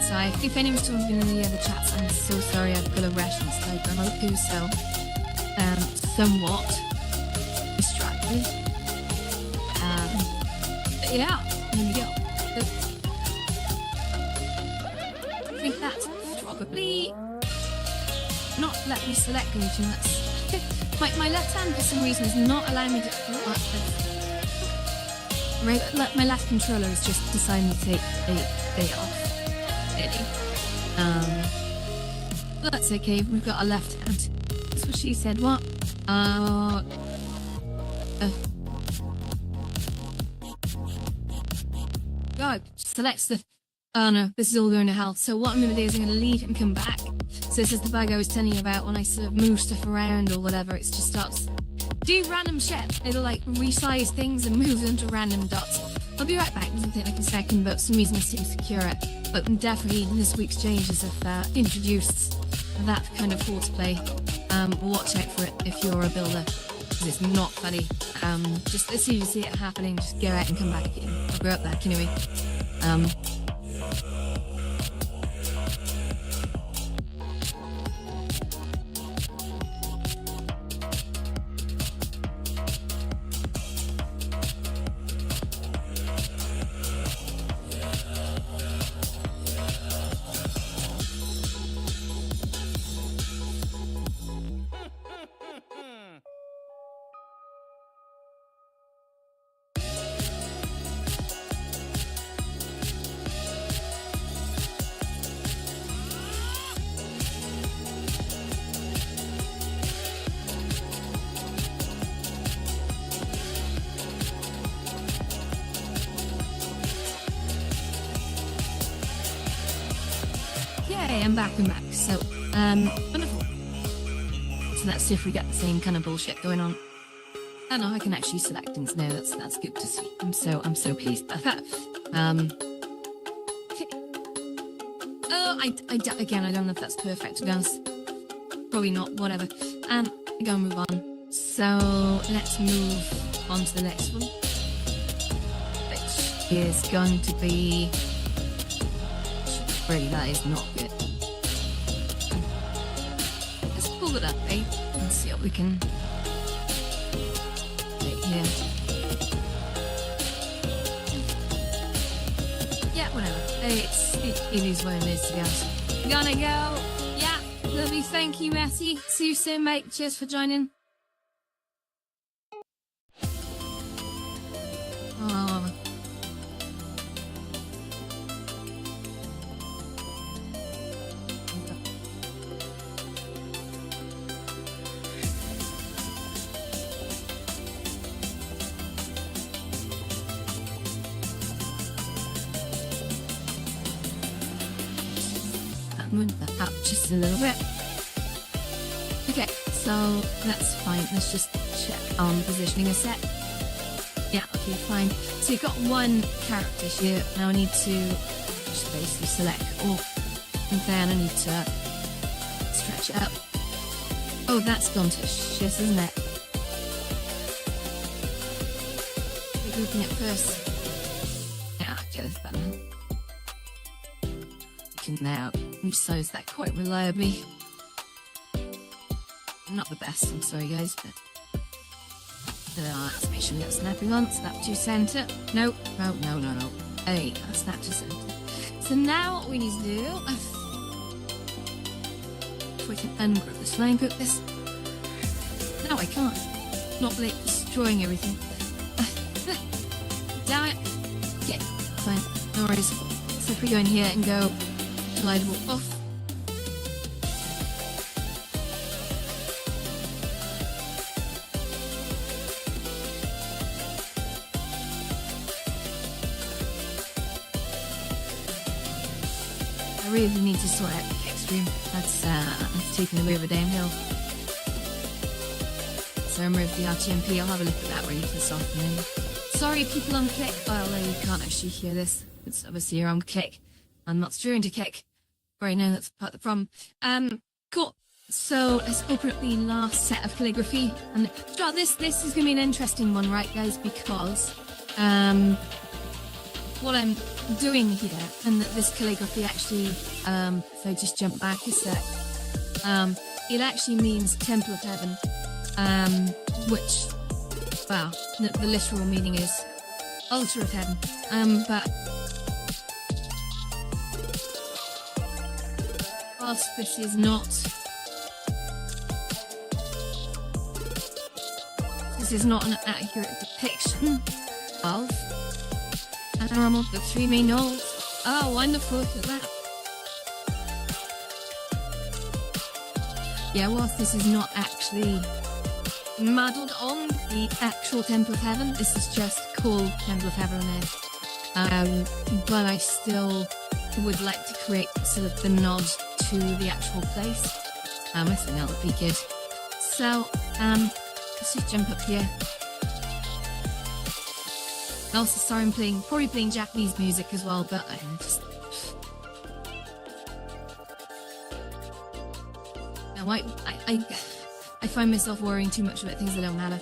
Sorry, if anyone's talking in the other chats, I'm so sorry. I've got a rash on Skype. I'm okay, so somewhat distracted. But yeah, here we go. I think that's probably not let me select region. That's my left hand for some reason is not allowing me to. My left controller is just deciding to take a day off. Really. But that's okay. We've got a left hand. That's what she said. What? God, selects the. Oh no, this is all going to hell. So what I'm going to do is I'm going to leave and come back. So this is the bug I was telling you about when I sort of move stuff around or whatever. It just starts do random shit. It'll like resize things and move them to random dots. I'll be right back. It doesn't take like a second, but for some reason I seem secure it. But definitely this week's changes have introduced that kind of horseplay. Watch out for it if you're a builder, because it's not funny. Just as soon as you see it happening, just go out and come back again. I'll go up back anyway. I'm back. So, wonderful. So let's see if we get the same kind of bullshit going on. Oh no, I can actually select things now. That's good to see. I'm so pleased about that. Okay. Oh, again, I don't know if that's perfect, to be honest. Probably not. Whatever. I'm gonna move on. So let's move on to the next one, which is going to be. Really, that is not good. It up, eh? And see what we can make here. Yeah, whatever. It is what it is, to be honest. Gonna go. Yeah, lovely. Thank you, Matty. See you soon, mate. Cheers for joining. Oh. Move that up just a little bit. Okay, so that's fine. Let's just check on positioning a set. Yeah, okay, fine. So you've got one character here. Now I need to just basically select all, and then I need to stretch it up. Oh, that's gone to shit, isn't it? grouping it first. Yeah, okay, that's better. You can now resize that quite reliably. Not the best, I'm sorry guys, but let's make sure we get snapping on. Snap to center. No. Hey, snap to center. So now what we need to do, if we can ungroup this, can I ungroup this? No, I can't. Not like destroying everything. Damn it. Okay, fine, no worries. So if we go in here and go collidable off. I really need to sort out the kick stream. That's taking away the damn hill. So remove the RTMP. I'll have a look at that later this afternoon. Sorry, people on Kick. Well, you can't actually hear this. It's obviously you're on Kick. I'm not steering to Kick. Right now, that's part of the problem. Cool. So let's open up the last set of calligraphy. And this is going to be an interesting one, right, guys? Because what I'm doing here, and that this calligraphy actually, if I just jump back a sec, it actually means Temple of Heaven, which, well, the literal meaning is Altar of Heaven, but whilst this is not an accurate depiction of Panorama of the Three Main Knolls. Oh, wonderful, look at that. Yeah, whilst this is not actually modelled on the actual Temple of Heaven, this is just called Temple of Heaven on Earth. But I still would like to create sort of the nod to the actual place. I think that would be good. So, let's just jump up here. Also, sorry, I'm probably playing Japanese music as well, but I just... No, I find myself worrying too much about things that don't matter.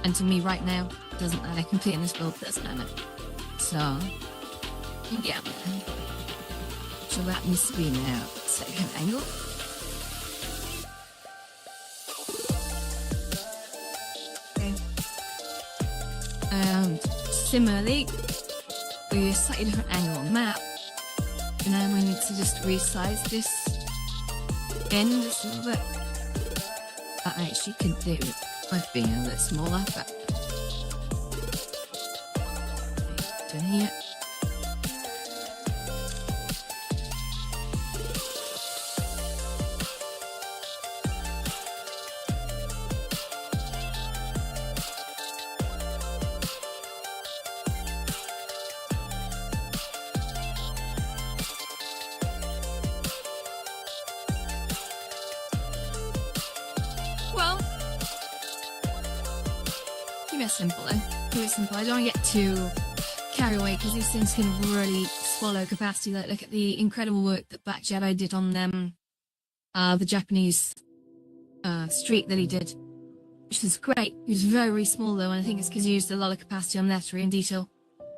And to me right now, it doesn't matter. Completing this build doesn't matter. So, yeah. So that needs to be now second angle. And similarly, we use a slightly different angle on the map. And then we need to just resize this end just a little bit. That I actually could do with being a bit smaller, but doing here. Well, keep it simple though. Keep it simple. I don't want to get too carried away because these things can really swallow capacity. Like, look at the incredible work that Black Jedi did on the Japanese street that he did, which was great. It was very, very small though, and I think it's because he used a lot of capacity on lettering and detail.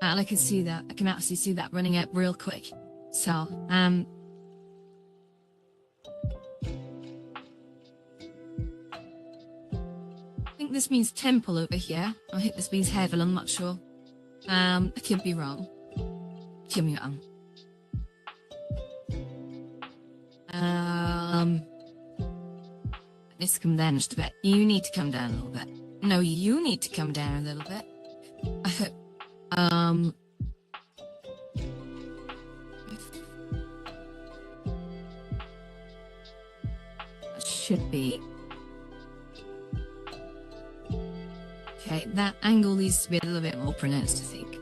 And I can see that. I can actually see that running out real quick. So, I think this means temple over here. I think this means heaven, I'm not sure. I could be wrong. Could be wrong. Let's come down just a bit. You need to come down a little bit. No, you need to come down a little bit. That should be... Okay, that angle needs to be a little bit more pronounced, I think.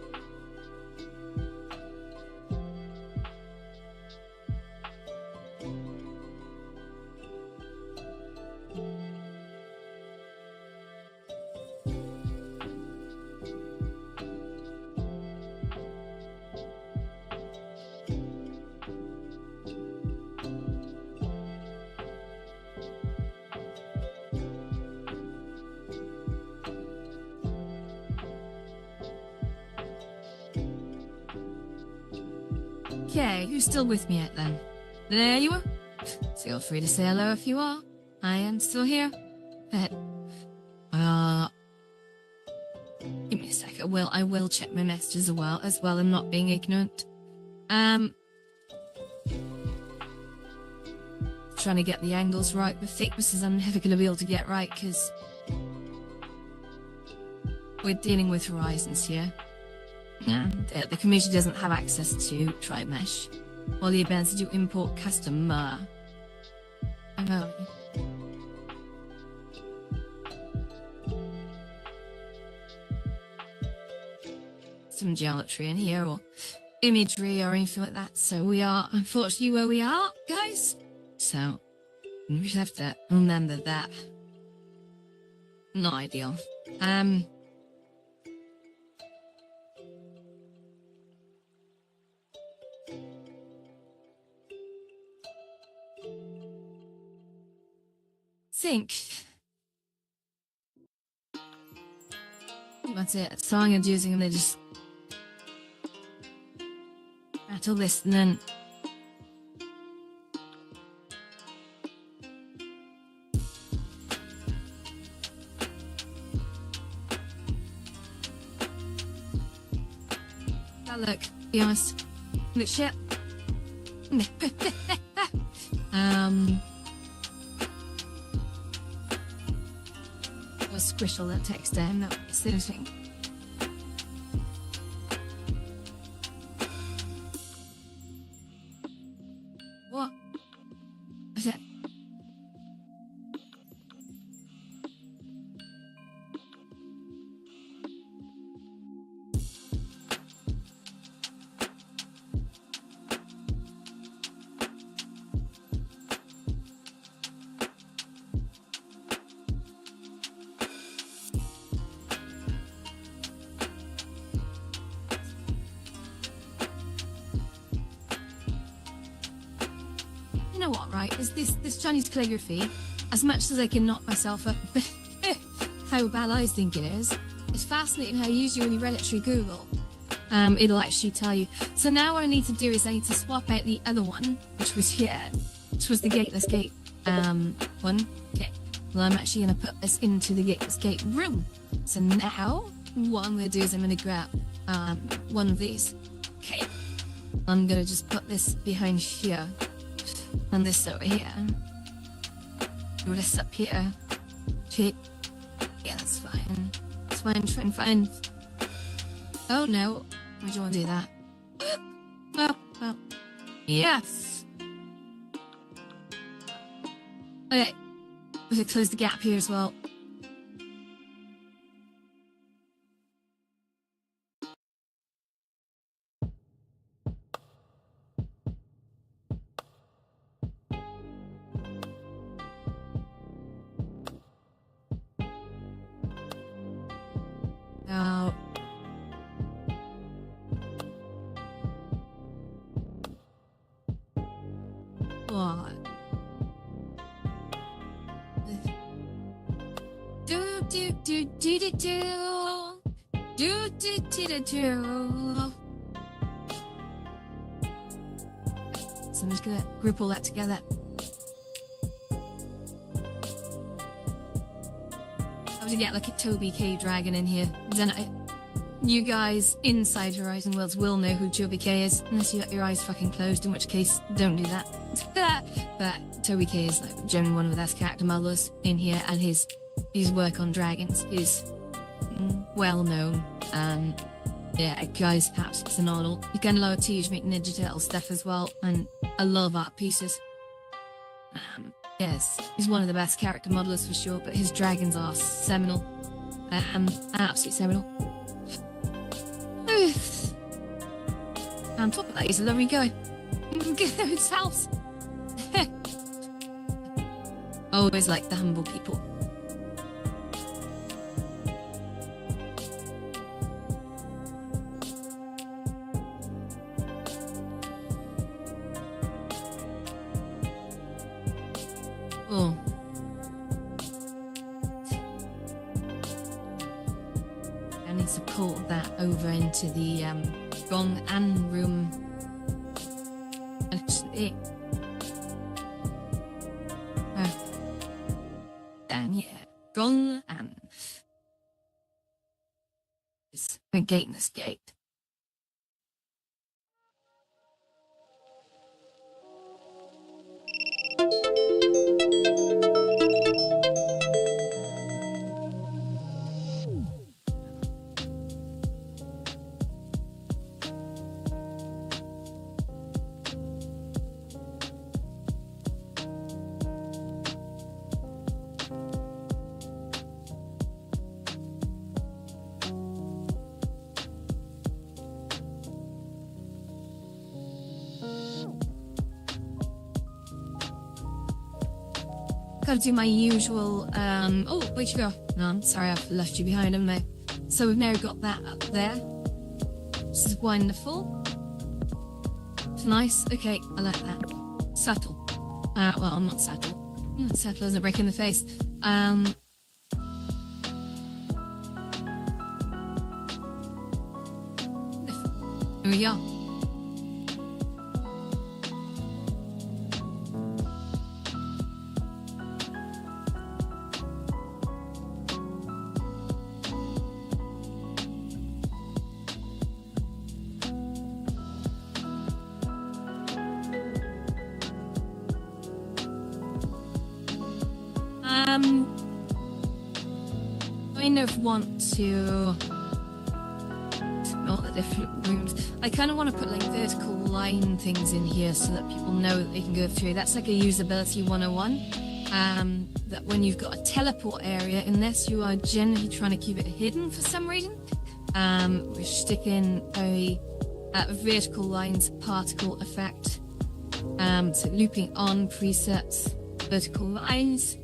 Okay, who's still with me yet then? There you are. Feel free to say hello if you are. I am still here. But, give me a sec. I will check my messages as well. I'm not being ignorant. Trying to get the angles right with thicknesses I'm never going to be able to get right because we're dealing with horizons here. And the community doesn't have access to TriMesh or the ability to import custom some geometry in here or imagery or anything like that. So we are unfortunately where we are, guys. So we just have to remember that. Not ideal. Think. That's it. A song I'm using and they just rattle this and then look, be honest. Look shit. I'll squish all that text down, that sort of thing. What? What's that? You know what, right? Is this Chinese calligraphy, as much as I can knock myself up how bad I think it is, it's fascinating how usually when you read it through Google, it'll actually tell you. So now what I need to do is I need to swap out the other one, which was here, which was the Gateless Gate one. Okay, well I'm actually going to put this into the Gateless Gate room. So now what I'm going to do is I'm going to grab one of these. Okay, I'm going to just put this behind here. And this over here. Do this up here. Yeah, that's fine. That's fine. Try and find. Oh no. Why do you want to do that? Well. Yes. Okay. We could close the gap here as well. Now, what? So I'm just gonna group all that together. I would get like a Toby K dragon in here. Then you guys inside Horizon Worlds will know who Toby K is, unless you got your eyes fucking closed, in which case don't do that. But Toby K is like generally one of the best character modelers in here, and his work on dragons is well known. Yeah, guys, perhaps it's an model. You can load Teenage Mutant Ninja Turtle stuff as well, and I love art pieces. Yes, he's one of the best character modelers for sure, but his dragons are seminal. Absolutely seminal. On top of that, he's a lovely guy. Get his house. Always like the humble people. Oh. I need to pull that over into the Gong An room. be. Then yeah, Gong An. We're gating this gate. Gotta do my usual, oh, where'd you go? No, I'm sorry, I've left you behind, haven't I? So we've now got that up there. This is wonderful. It's nice. Okay, I like that. Subtle. Well, I'm not subtle. Not subtle as a brick in the face. Here we are. Kind of want to not the different rooms. I kind of want to put like vertical line things in here so that people know that they can go through. That's like a usability 101. That when you've got a teleport area in this, you are generally trying to keep it hidden for some reason. We're sticking a vertical lines particle effect. So looping on presets, vertical lines.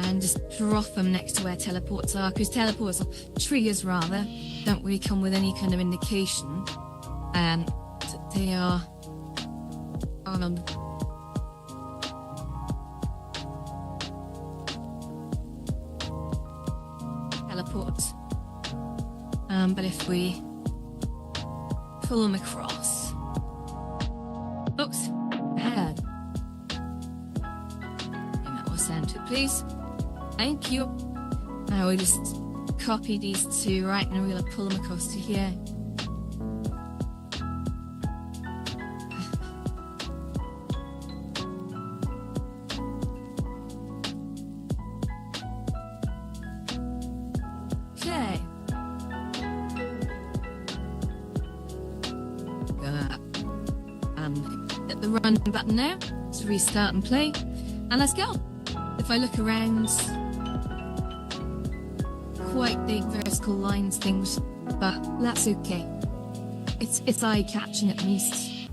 And just drop them next to where teleports are, because teleports, or triggers rather, don't really come with any kind of indication that they are teleports. But if we pull them across, oops, bad. And that was centered, please. Thank you. Now we just copy these two, right, and we're going to pull them across to here. Okay. Hit the run button now to restart and play, and let's go. If I look around, quite big vertical lines things, but that's okay. It's eye-catching at least.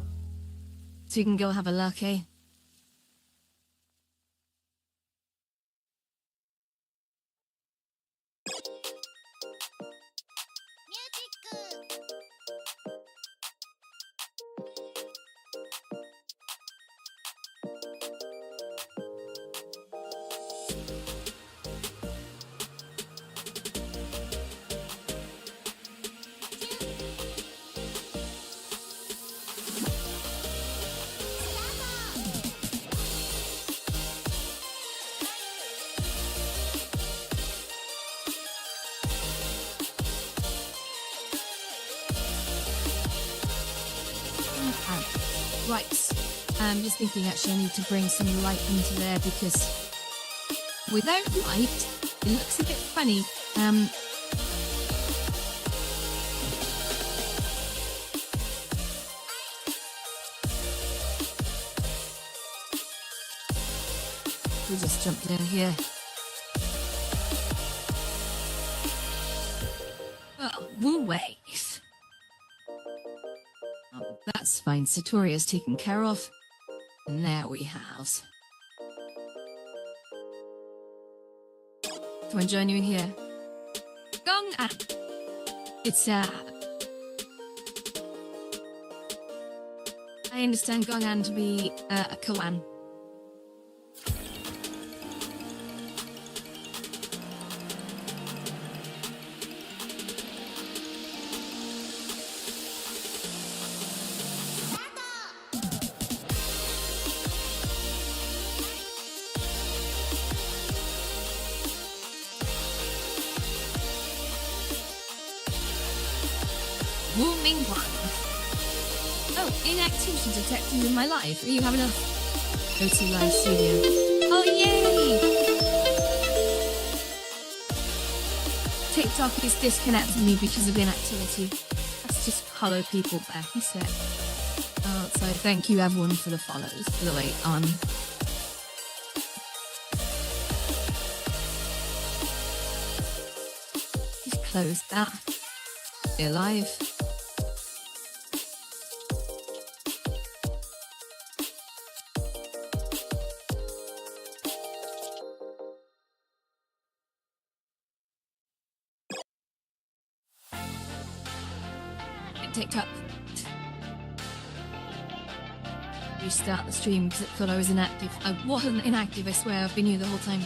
So you can go have a look, eh? Right, I'm just thinking actually I need to bring some light into there because without light, it looks a bit funny. We just jump down here. Well, we'll wait. That's fine. Satoria's taken care of. And there we have. Come on, join you in here. Gong An. It's I understand Gong An to be a koan. stream plan. Oh, inactivity detected in my life. Are you having a go to live studio? Oh, yay! TikTok is disconnecting me because of inactivity. Let's just follow people back instead. So thank you everyone for the follows, by the way, on. Just close that. They're live. TikTok. Restart the stream because it thought I was inactive. I wasn't inactive, I swear, I've been here the whole time.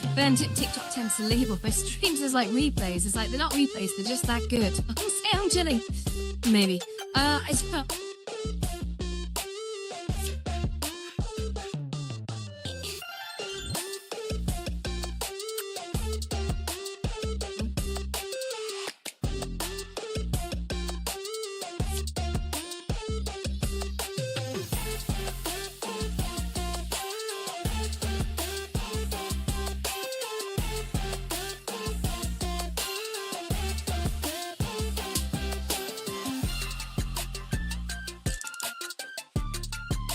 But then TikTok tends to label my streams as like replays. It's like they're not replays, they're just that good. I'm chilling. Maybe. I suppose.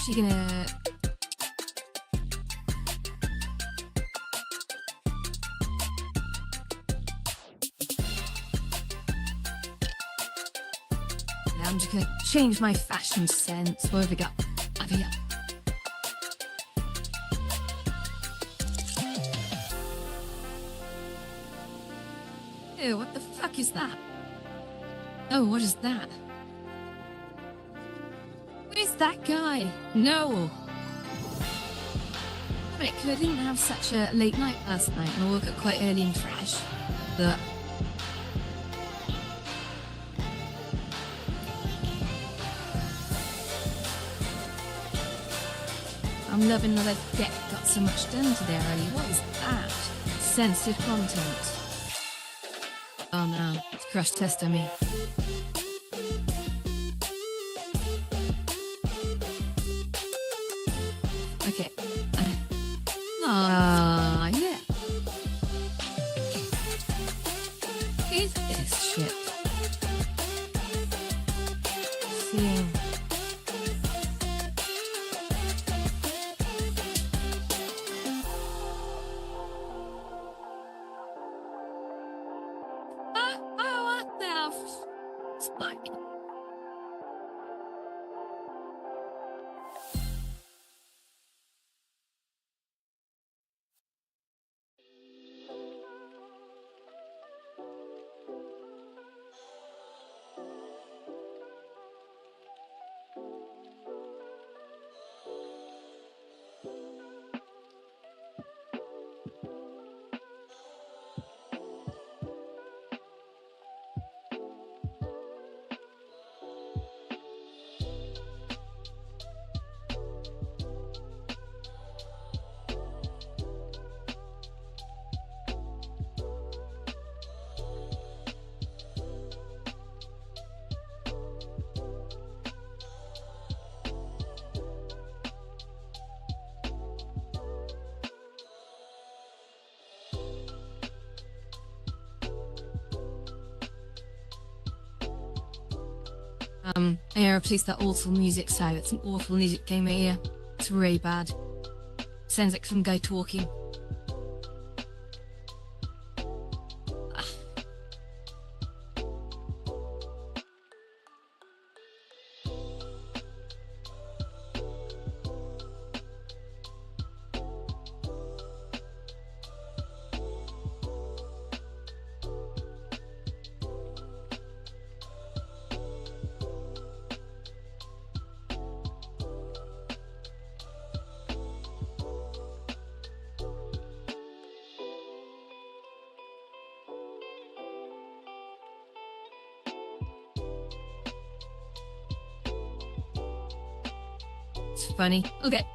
She gonna I'm just gonna change my fashion sense. What have we got? Have we got? Ew, what the fuck is that? Oh, what is that? Where's that guy? No! Right, because I didn't have such a late night last night and I woke up quite early and fresh. But I'm loving that I got so much done today already. What is that? Sensitive content. Oh no, it's crash test on me. Okay. Yeah. Is this shit? Seeing. What the fuck? I replaced that awful music sound. It's some awful music came in here. It's really bad. Sounds like some guy talking. It's funny. Okay.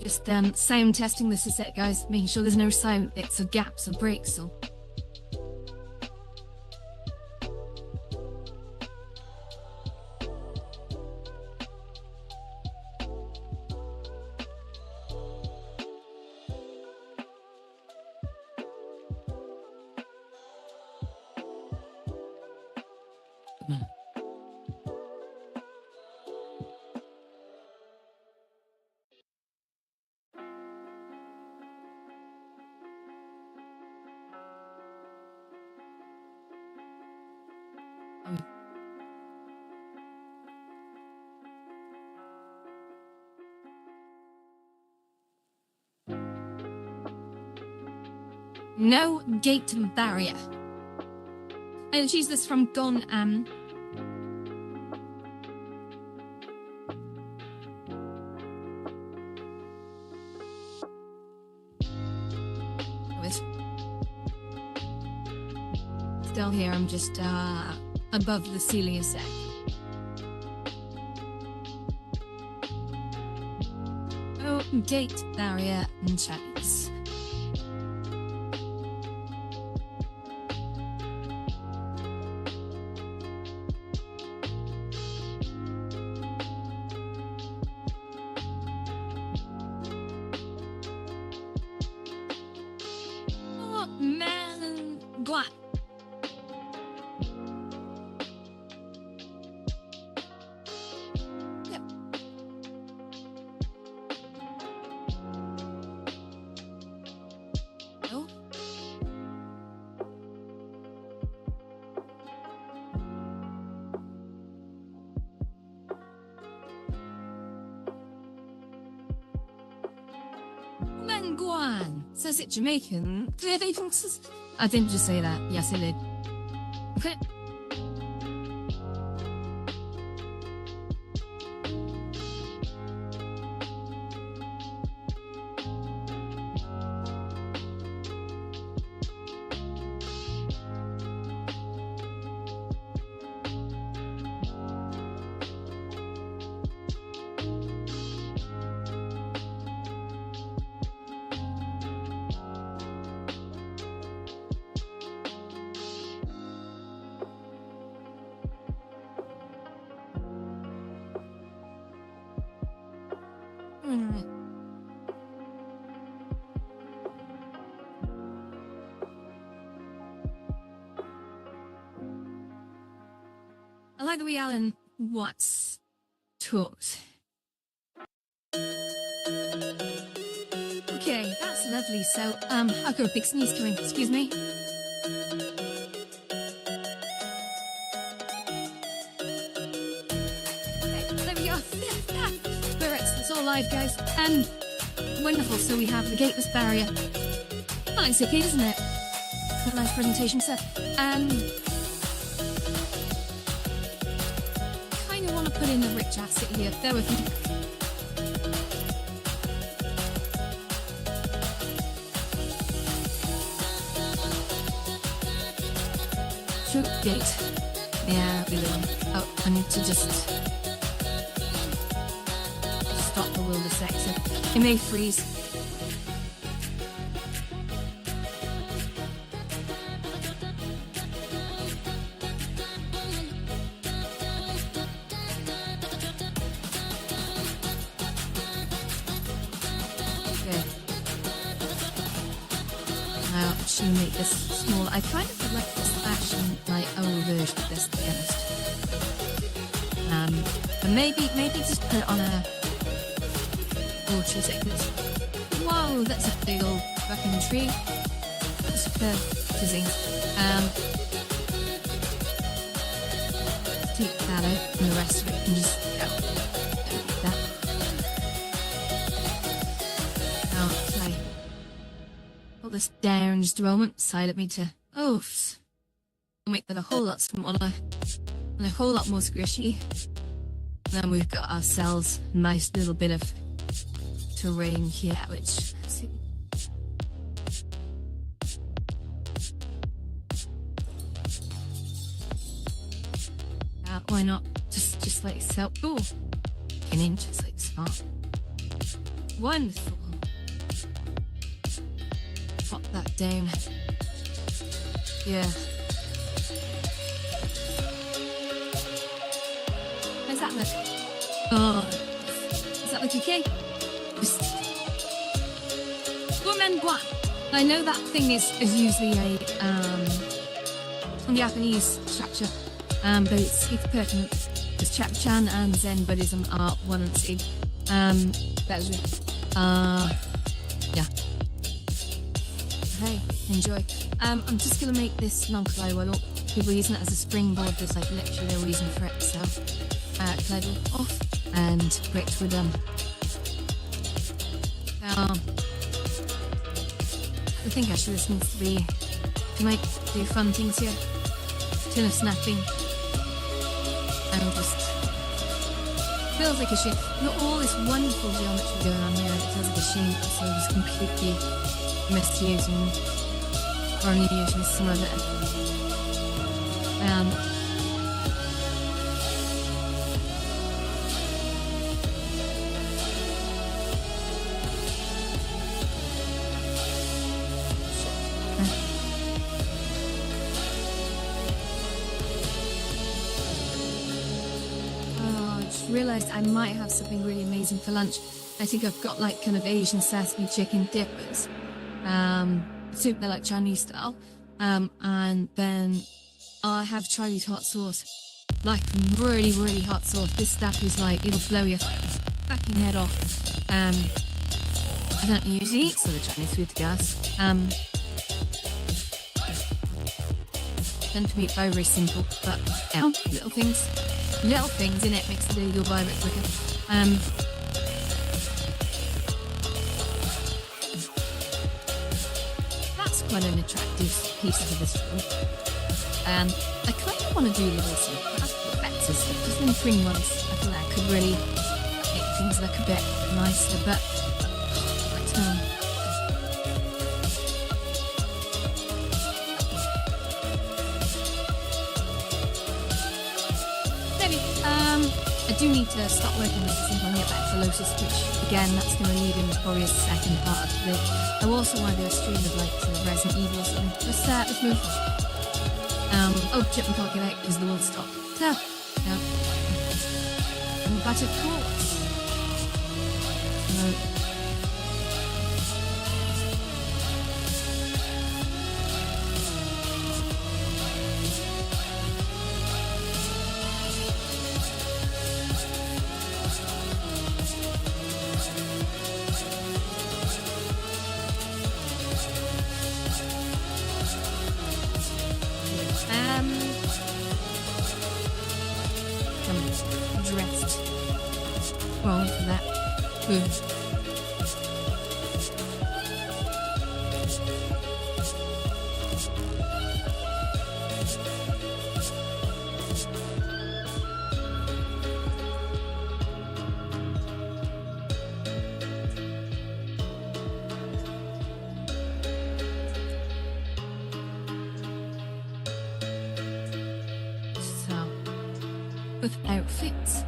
Just sound testing this is it, guys. Making sure there's no sound bits or gaps or breaks or... No gate barrier. And she's this from Gone Still here, I'm just above the ceiling a sec. Oh, gate barrier and checks. Oh man, Gwan. Guan. Says it Jamaican. I didn't just say that. Yes, I did. Okay. I like the way Alan Watts talks. Okay, that's lovely. So, I've got a big sneeze coming. Excuse me. Okay, there we go. Spirits, it's all live, guys. Wonderful. So we have the gateless barrier. Nice, okay, isn't it? Got a nice presentation set. Put in the rich acid here. Bear with me. Shoot gate. Yeah, really. Oh, I need to just stop the wilderness exit. It may freeze. Actually make this small. I kind of would like this fashion my own version of this, to be honest. But maybe just put it on a orchard sickness. Whoa, that's a big old fucking tree. That's dizzy. Take that out and the rest of it and just go. Don't need that. Okay. Put this down just a moment. Silent me to make that a whole lot smaller and a whole lot more squishy. And then we've got ourselves a nice little bit of terrain here, which why not? Just like so. Ooh, an inch is like smart. Wonderful. Pop that down. Yeah. How's that look? Oh, does that look okay? Just gourmand. I know that thing is usually a Japanese structure, but it's pertinent because Chap-chan and Zen Buddhism are one and the same. Yeah. Hey, enjoy. I'm just gonna make this non-collide while people using it as a springboard. There's like literally no reason for it, so collide off and break with them. I think actually this needs to be to make do fun things here. Till of snapping and just feels like a shame. Not all this wonderful geometry going on here. It feels like a shame. So just completely misusing or only using some of it. Realised I might have something really amazing for lunch. I think I've got like kind of Asian sesame chicken dippers. Soup, they're like Chinese style. And then I have Chinese hot sauce. Like really, really hot sauce. This stuff is like, it'll blow your fucking head off. I don't usually eat sort of Chinese food, gas. Tend to be very, very simple, but little things in it makes the day go by a bit quicker. That's quite an attractive piece of this film. I kind of want to do little sort of effects and stuff, just in green ones. I feel like I could really make things look a bit nicer, but I don't know. I do need to stop working on this and get back to Lotus, which again, that's going to lead into probably a second part of the video. I also want to do a stream of like sort of Resident Evil or something. Let's move. Chip and calculate because the world stopped. So, no. But of course. Dressed. Wrong for that. With outfits.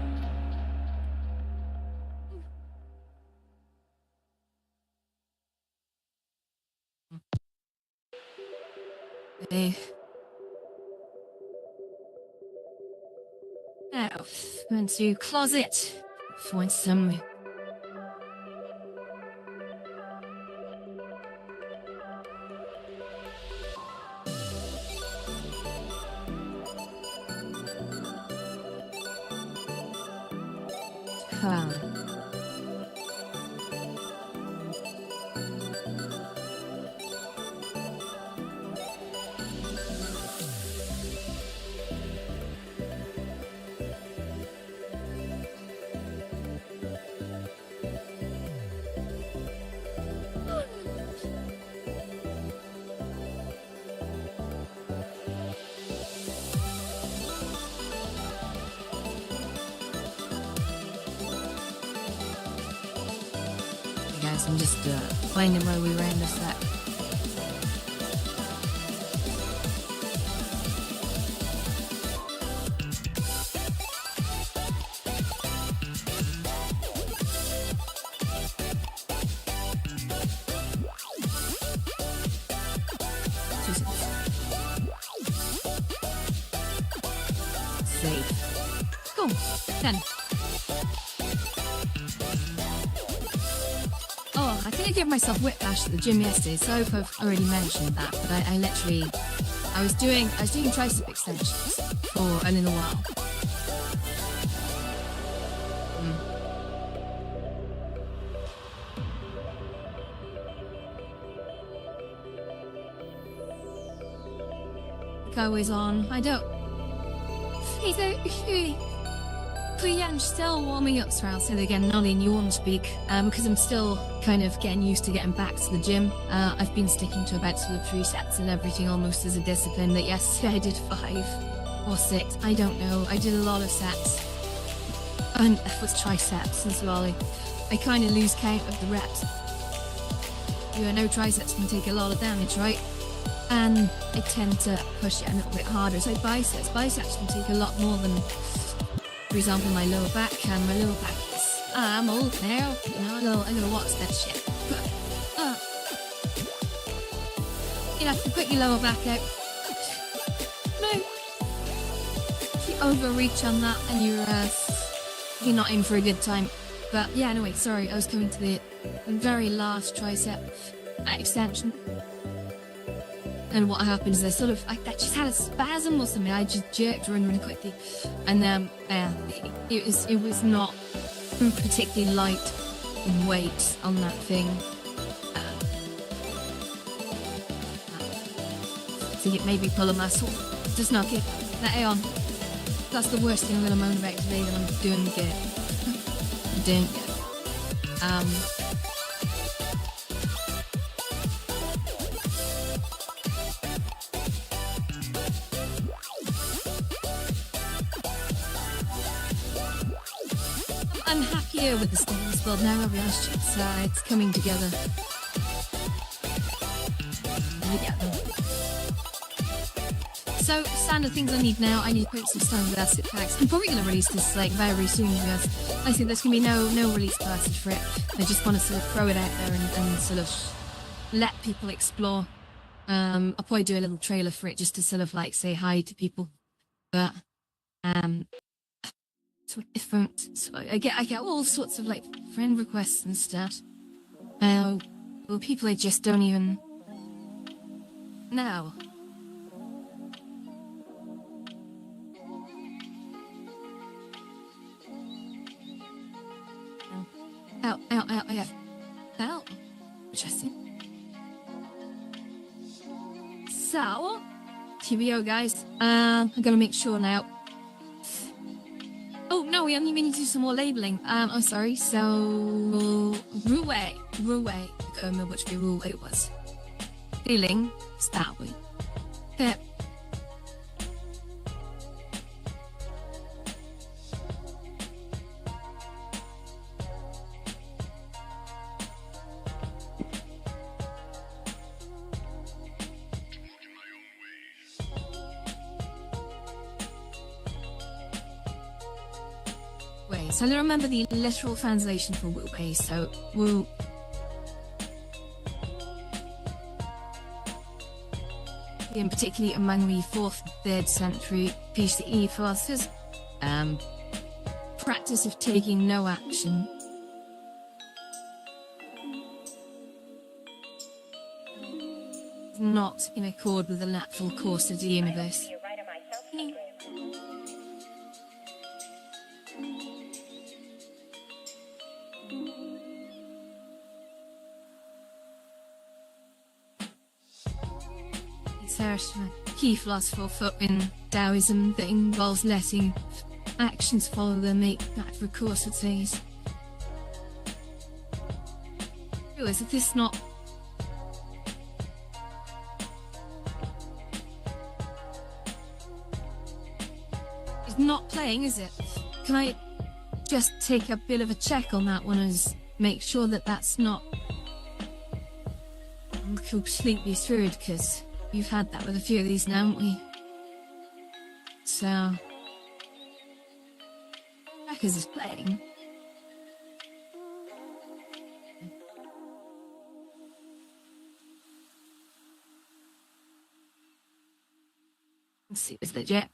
Now, into closet. Find some. Guys, I'm just finding my way around this set. save. Cool. 10. Oh, I think I gave myself whiplash at the gym yesterday, so I've already mentioned that, but I literally, I was doing tricep extensions for a little while. I was on, I don't. I'm still warming up, so I'll say that again, not in yawn speak, because I'm still kind of getting used to getting back to the gym. I've been sticking to about sort of 3 sets and everything almost as a discipline, that yesterday I did 5 or 6, I don't know. I did a lot of sets. And it was triceps as well. I kind of lose count of the reps. You know, triceps can take a lot of damage, right? And I tend to push it a little bit harder. So biceps can take a lot more than, for example, my lower back can. My lower back is, I'm old now, you know, I gotta watch that shit. You have to put your lower back out. No. If you overreach on that and you're not in for a good time. But yeah, anyway, sorry, I was coming to the very last tricep extension. And what happened is I just had a spasm or something. I just jerked around really quickly, and it was not particularly light in weight on that thing. So it made me pull a muscle. Just not get that on. That's the worst thing I'm gonna moan about today, that I'm doing good. I'm doing good. I'm happier with the stainless build now. I'll be honest, it's coming together. We get them. So, standard things I need now. I need to put some standard acid packs. I'm probably going to release this like very soon, because I think there's going to be no release passage for it. I just want to sort of throw it out there and sort of let people explore. I'll probably do a little trailer for it just to sort of like say hi to people. But so different. So I get all sorts of like friend requests and stuff. Well, people I just don't even know. Ow. Interesting. So, here we go, guys. I'm gonna make sure now. Oh no, we only need to do some more labeling. I'm sorry. So, Ruwe. I can't remember which Ruwe it was. Feeling, start with. Pep. So I remember the literal translation for Wu Wei, so Wu. And particularly among the 4th and 3rd century BCE philosophers, practice of taking no action. Not in accord with the natural course of the universe. There's a key philosopher in Taoism that involves letting actions follow their natural course, it says. Is this not... It's not playing, is it? Can I just take a bit of a check on that one and make sure that that's not completely screwed, because you've had that with a few of these now, haven't we? So, because it's playing. Let's see if it's legit.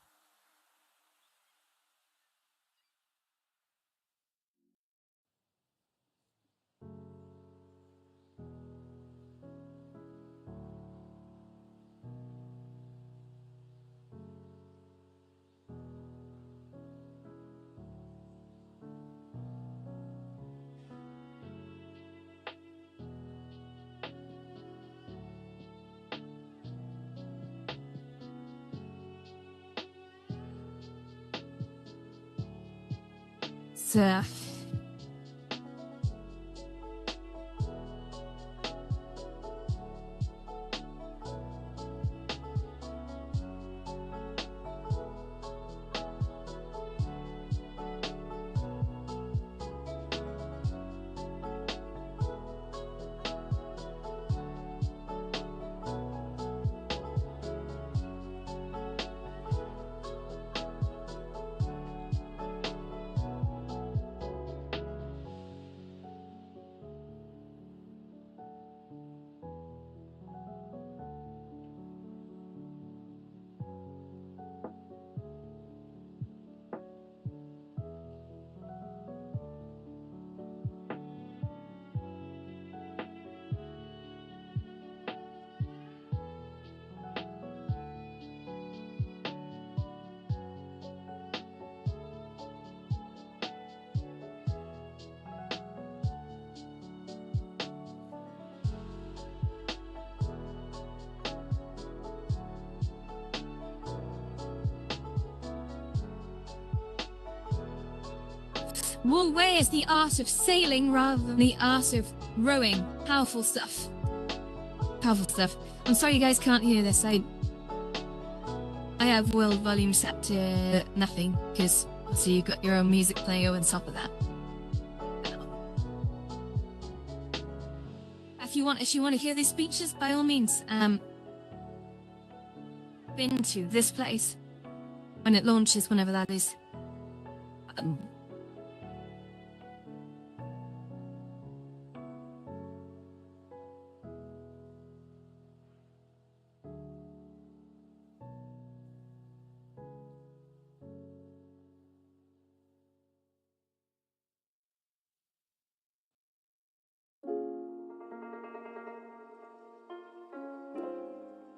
Wu Wei is the art of sailing rather than the art of rowing. Powerful stuff. Powerful stuff. I'm sorry you guys can't hear this. I have world volume set to nothing because so you've got your own music playing over the top of that. If you want to hear these speeches, by all means, been to this place when it launches, whenever that is.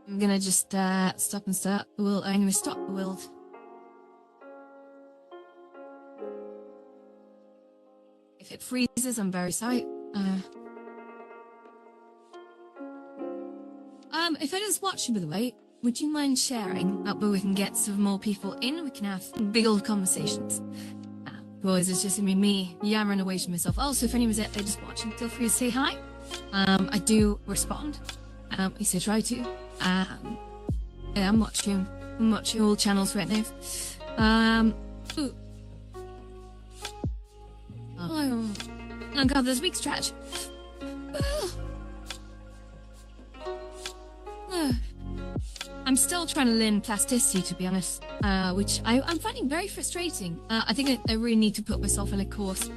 I'm gonna just stop and start the world. I'm gonna stop the world. If it freezes, I'm very sorry. If it is watching, by the way, would you mind sharing that way we can get some more people in? We can have big old conversations. Otherwise, it's just gonna be me yammering away to myself. Also, if anyone's out there just watching, feel free to say hi. I do respond. At least I try to. Yeah, I'm watching all channels right now. Ooh. Oh god, there's a big stretch. I'm still trying to learn plasticity, to be honest, which I'm finding very frustrating. I think I really need to put myself in a course.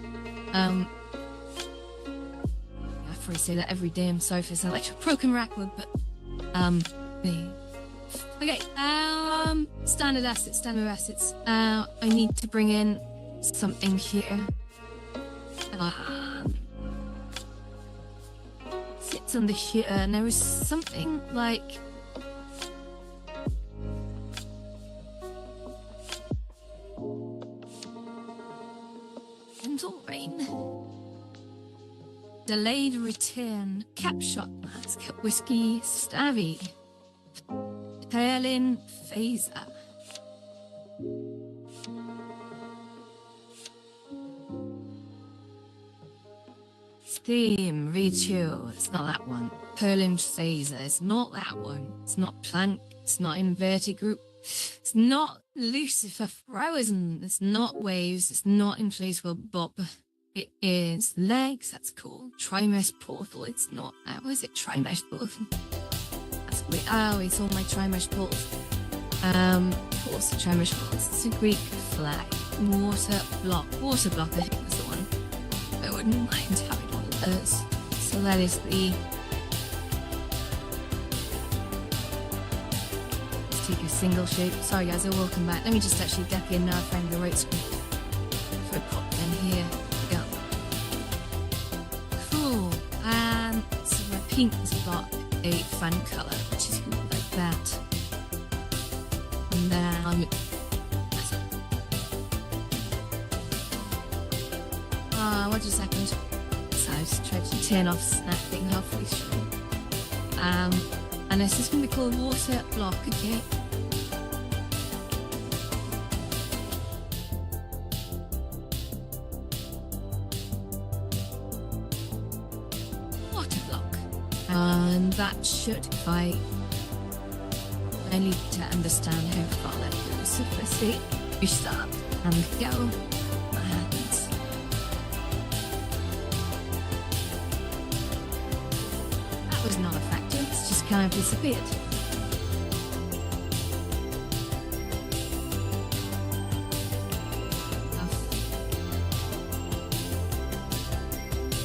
I probably say that every day. I'm sorry if it's like a broken record, but okay, standard assets. I need to bring in something here. Sits under here, and there is something like gentle rain. Delayed return. Cap shot mask. Whiskey Stabby. Perlin Phaser. Steam Rechew. It's not that one. Perlin Phaser. It's not that one. It's not Plank. It's not Inverted Group. It's not Lucifer Frozen. It's not Waves. It's not Inflatable Bob. It is Legs, that's cool. Trimesh Portal, it's not that. Was it Trimesh Portal? That's weird. Oh, it's all my Trimesh Portals. Of course, the Trimesh Portals. It's a Greek flag. Water block, I think was the one. I wouldn't mind having one of those. So that is the... Let's take a single shape. Sorry guys, welcome back. Let me just actually get in now, find the right screen. If I pop in here. Pink has got a fun colour, which is like that. And then what just happened? So I just tried to turn off snapping halfway through. And this is going to be called Water Block, okay? And that should, if I need to understand how far that goes. So firstly, we start and go. What happens? That was not effective, it's just kind of disappeared.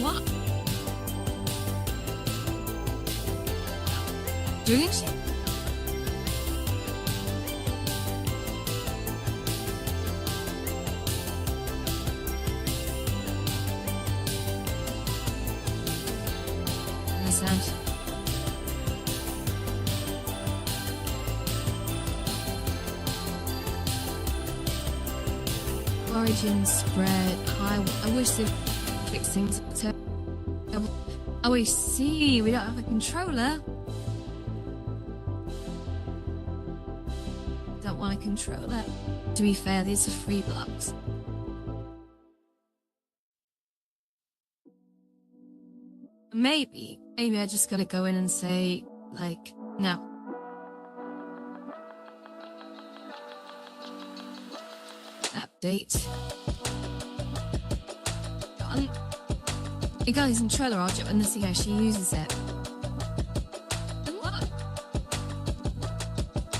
What? Doing shit? Sound. Origin spread. I wish they'd fix things. Oh, I see. We don't have a controller. Don't want a controller. To be fair, these are free blocks. Maybe I just gotta go in and say, like, no. Update. It goes in trailer object and see how she uses it. And what?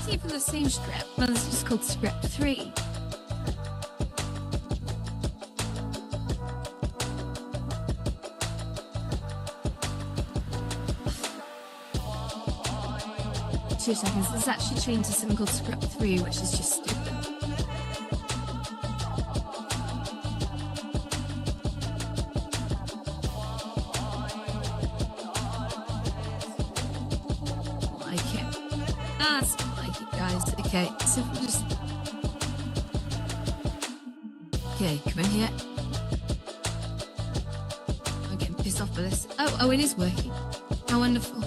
See for the same script, but it's just called script 3. Two seconds. It's actually changed to something called script 3, which is just stupid. Like it. That's like it, guys. Okay, so we'll just. Okay, come in here. I'm getting pissed off by this. Oh, it is working. How wonderful.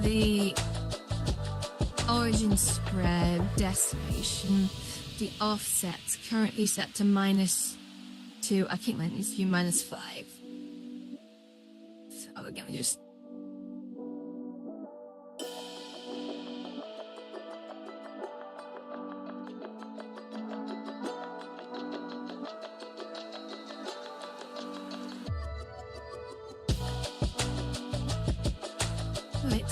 The origin spread decimation, the offset's currently set to -2. I think that needs to be -5. So we're gonna just. Right.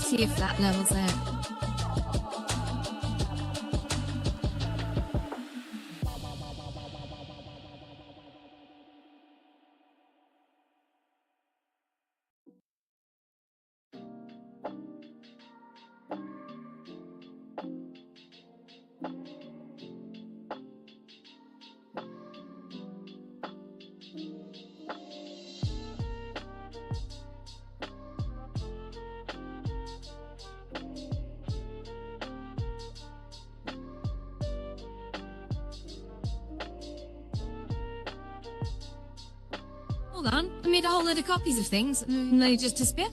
See if that levels out. Hold on, I made a whole lot of copies of things and they just disappear.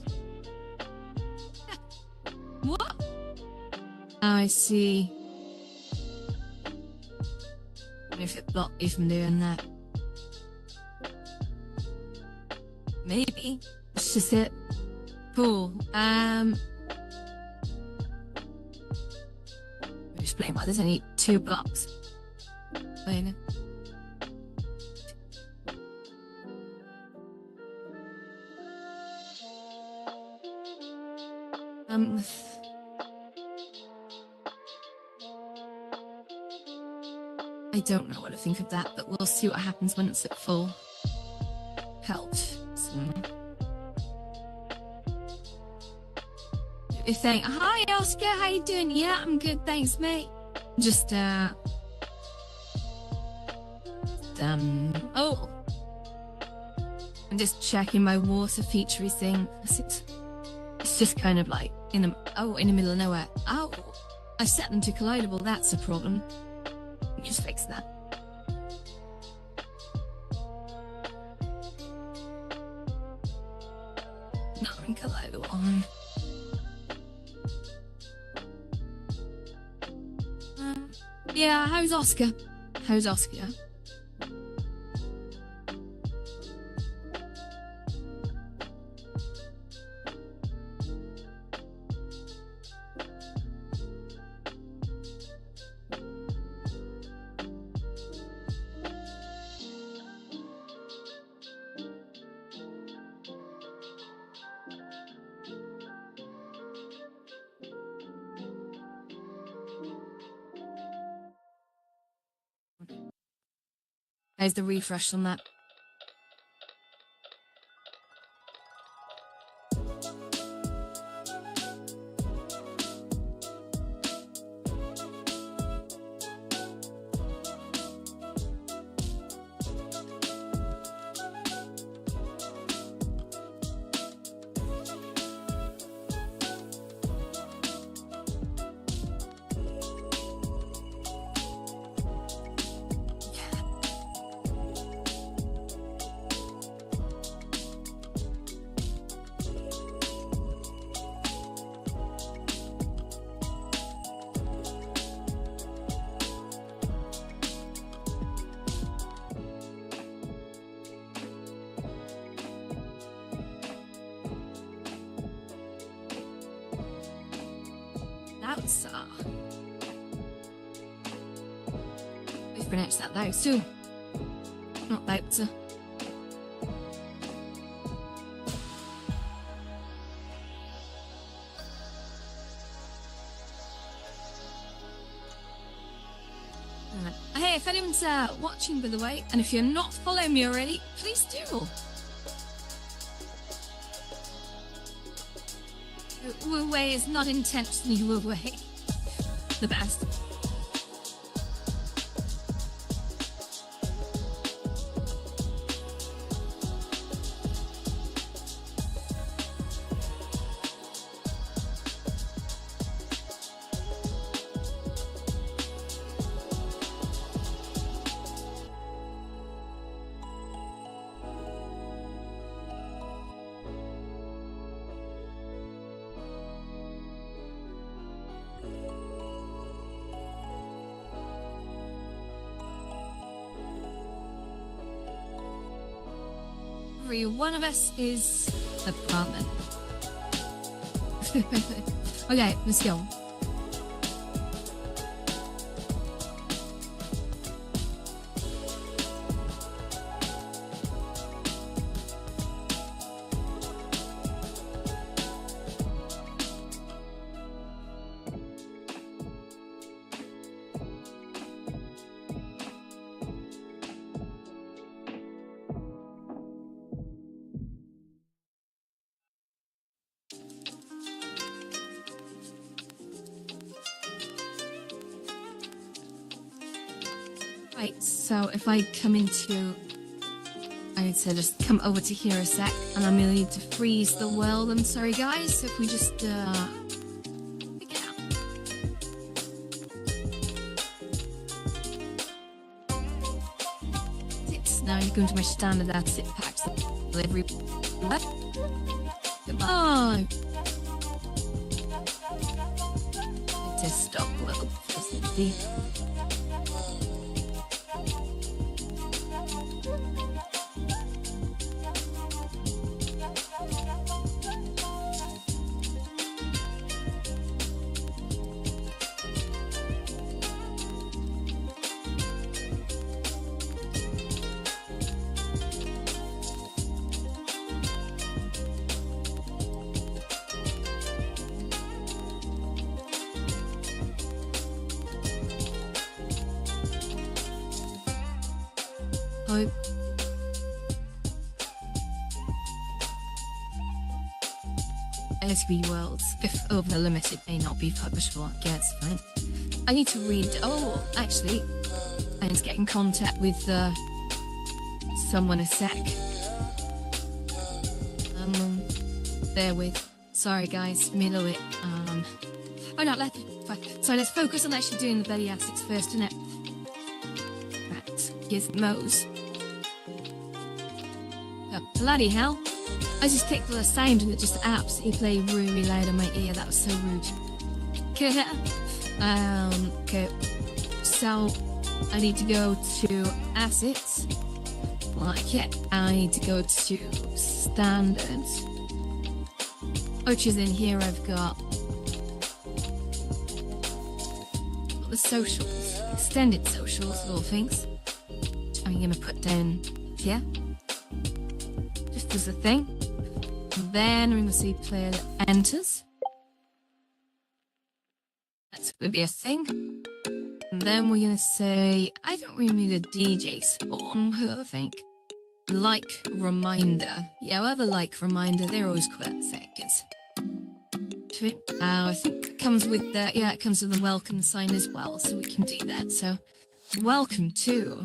What? I see. If it blocked me from doing that. Maybe. It's just it. Cool. Explain why there's only 2 blocks. Wait. I don't know what to think of that, but we'll see what happens when it's at full health. So, if they, hi Oscar, how you doing? Yeah, I'm good, thanks, mate. Just oh, I'm just checking my water feature thing. It's just kind of like in the middle of nowhere. Oh, I set them to collidable. That's a problem. Just fix that. Not in collidable. Yeah, how's Oscar? How's Oscar? How's the refresh on that? That's we've pronounced that though, so not that. Hey, if anyone's watching, by the way, and if you're not following me already, please do. Wu Wei is not intentionally Wu Wei. The best. Every one of us is a problem. Okay, let's go. Right, so if I come into, I would say just come over to here a sec, and I'm gonna need to freeze the world. I'm sorry guys, so if we just pick it out. It's now you go into my standard asset packs delivery. Goodbye. Just stop a little. Hope. LSB worlds. If over the limit, it may not be publishable. Yeah, it's fine. I need to read. Oh, actually, I need to get in contact with someone a sec. Bear with. Sorry, guys, middle it. Oh no, so let's focus on actually doing the belly assets first, innit? Right, gizmos. Oh, bloody hell. I just clicked on the sound and it just absolutely played really loud in my ear. That was so rude. Okay. Okay. So I need to go to assets. Like it. I need to go to standards. Which is in here. I've got the socials, extended socials, little things. I'm gonna put down here. Just as a thing. Then we're going to see player that enters. That's going to be a thing. And then we're going to say, I don't really need a DJ spawn, I think. Like reminder. Yeah, we'll have a like reminder. They're always quite seconds. I think it comes with the, yeah, it comes with the welcome sign as well, so we can do that. So, welcome to.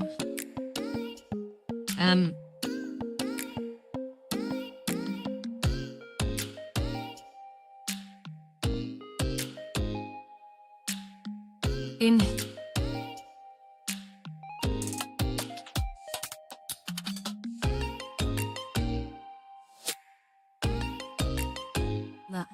In that.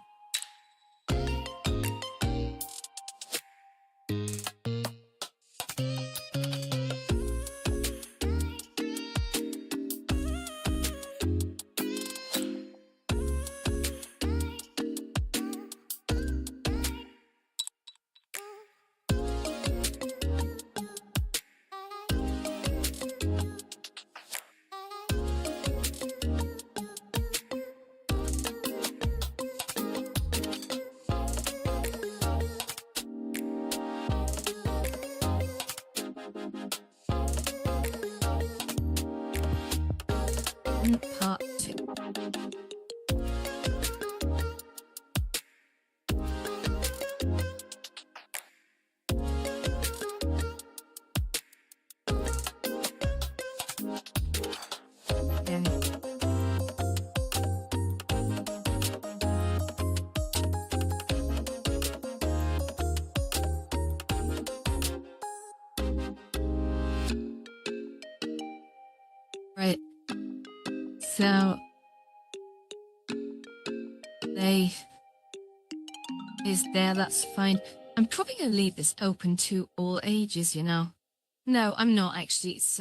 Part 2. Right. So they is there, that's fine. I'm probably gonna leave this open to all ages, you know. No, I'm not actually. It's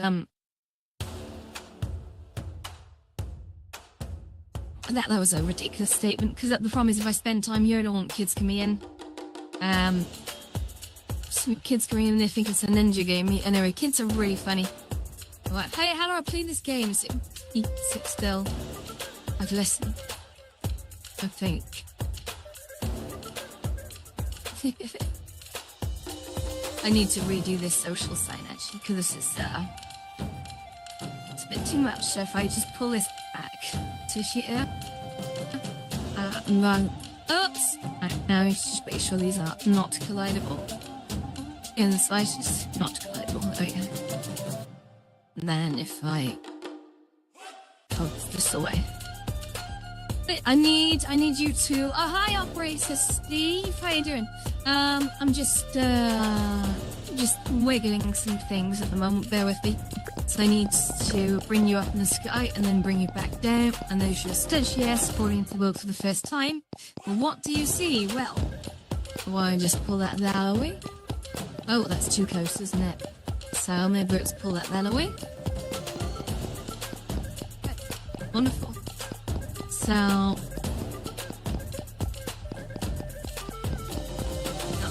that was a ridiculous statement, because the problem is if I spend time here I don't want kids coming in. Some kids coming in and they think it's a ninja game. Anyway, kids are really funny. Like, hey, how do I play this game? Sit still. I've listened. I think. I need to redo this social sign actually, because this is it's a bit too much. So if I just pull this back to here, and then oops. Now just make sure these are not collidable. In the slightest, not collidable. There we go. And then if I put this away. I need you to. Oh, hi, operator Steve. How you doing? I'm just wiggling some things at the moment. Bear with me. So I need to bring you up in the sky and then bring you back down. And there's your stagiaire supporting the world for the first time. Well, what do you see? Well, why just pull that away? Oh, that's too close, isn't it? So maybe let's pull that away. Wonderful. So, not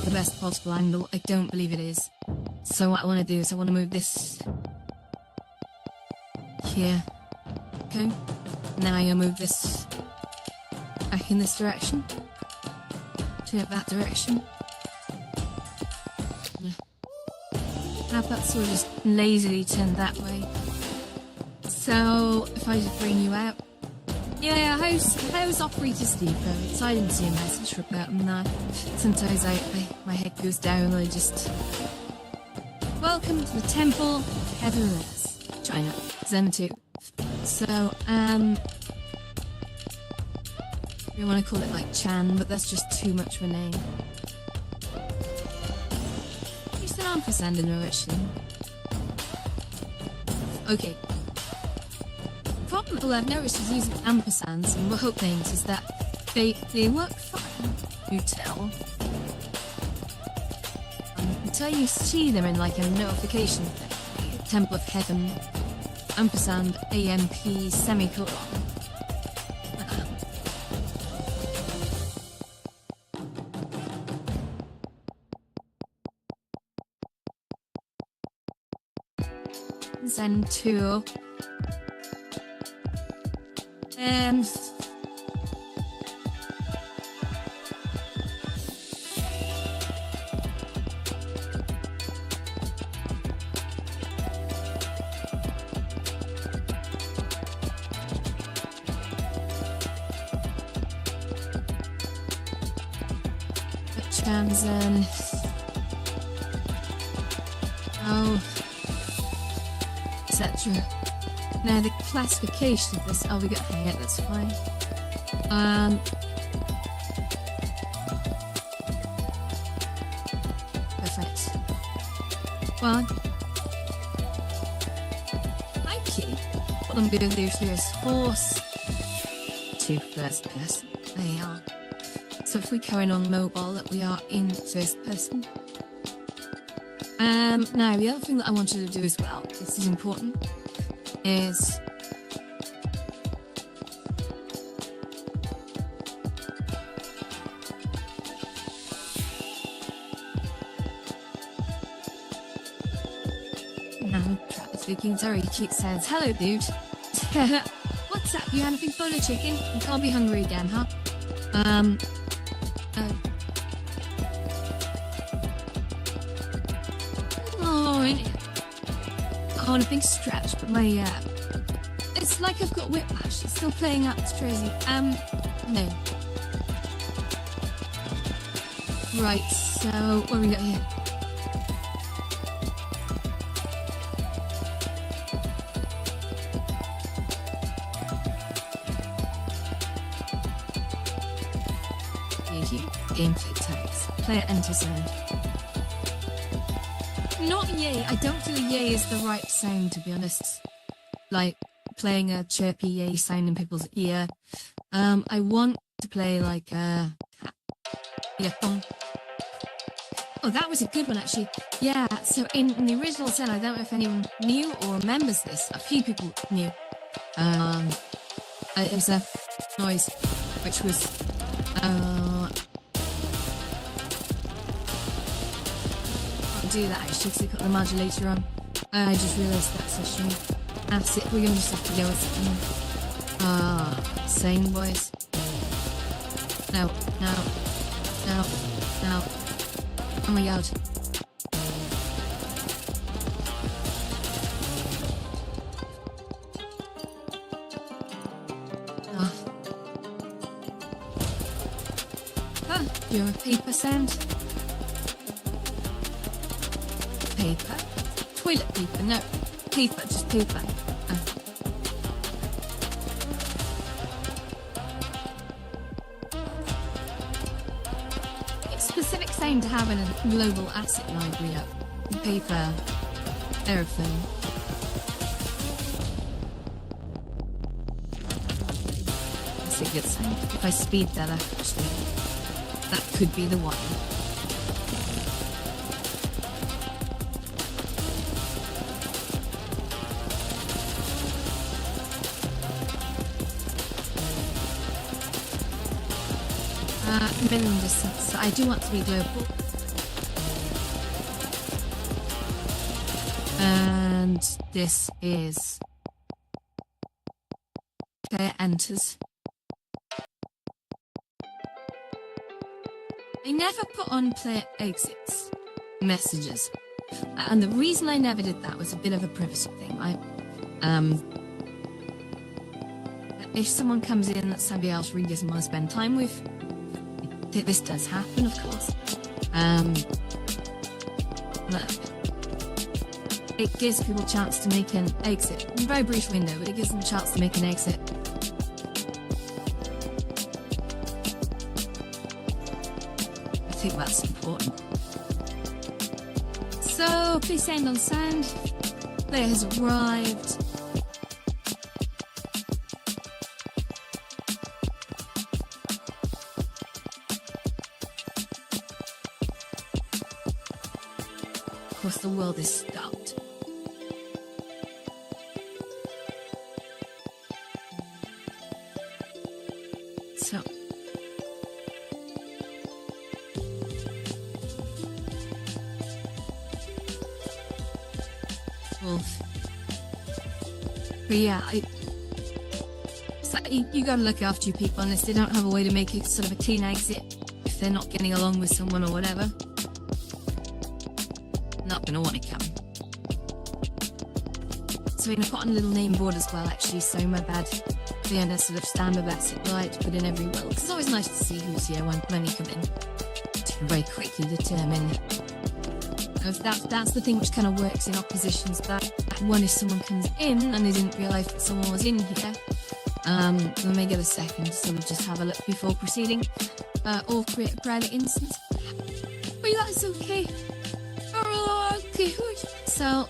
the best possible angle. I don't believe it is. So what I want to do is I want to move this here. Okay. Now I'm going to move this back in this direction. Turn it that direction. How about sort of just lazily turn that way? So if I just bring you out, Yeah, how's Operator Steve though? I didn't see a message about him there. Sometimes my head goes down, I just... Welcome to the Temple of Heavenless, China, Zen 2. So, we want to call it like Chan, but that's just too much of a name. Use an ampersand in direction. Okay. The problem that I've noticed is using ampersands and hook names is that they work fine, you tell. Until you see them in like a notification thing. Temple of Heaven, ampersand, AMP, semicolon. Zen 2. Chanzen. Oh. Etc. Now the classification of this, we got yeah, that's fine. Perfect. Well, okay. What I'm gonna do here is force to first person. There you are. So if we carry on mobile, that we are in first person. Now the other thing that I wanted to do as well, this is important, is now Travis speaking. Sorry, Cheat says, hello dude. What's up? You anything full of chicken? You can't be hungry again, huh? I want a big stretch, but my, it's like I've got whiplash. It's still playing out. It's crazy. No. Right, so, what have we got here? Thank you. Gameplay tags. Player enter sound. Not yay. I don't feel yay is the right sound, to be honest. Like, playing a chirpy yay sound in people's ear. I want to play like yeah, bong. Oh, that was a good one, actually. Yeah, so in the original set, I don't know if anyone knew or remembers this. A few people knew. It was a noise, which was, do that actually because I got the modulator on. I just realised that's a shame. That's it, we're gonna just have to go with it. Same boys. No. Oh my god. You're a paper sound. Paper? Toilet paper? No. Paper, just paper. It's a specific sound to have in a global asset library up. Paper. Everything. That's a good sound. If I speed that up, actually, that could be the one. Minimum distance, so I do want to be global. And this is player enters. I never put on player exits messages, and the reason I never did that was a bit of a privacy thing. if someone comes in that somebody else really doesn't want to spend time with, this does happen, of course. But it gives people a chance to make an exit. A very brief window, but it gives them a chance to make an exit. I think that's important. So, please send on sound. Player has arrived. Of course, the world is stopped. So, Wolf. But yeah, it's like you gotta look after your people unless they don't have a way to make it sort of a clean exit. If they're not getting along with someone or whatever, not gonna want to come. So I put on a little name board as well, actually, so my bad. The end, a sort of standard exit light put in every will. It's always nice to see who's here when you come in. You can very quickly determine. That's the thing which kind of works in oppositions. That one, if someone comes in and they didn't realise that someone was in here, they may get a second to sort of just have a look before proceeding, or create a private instance. But that's okay. Oh, okay. So.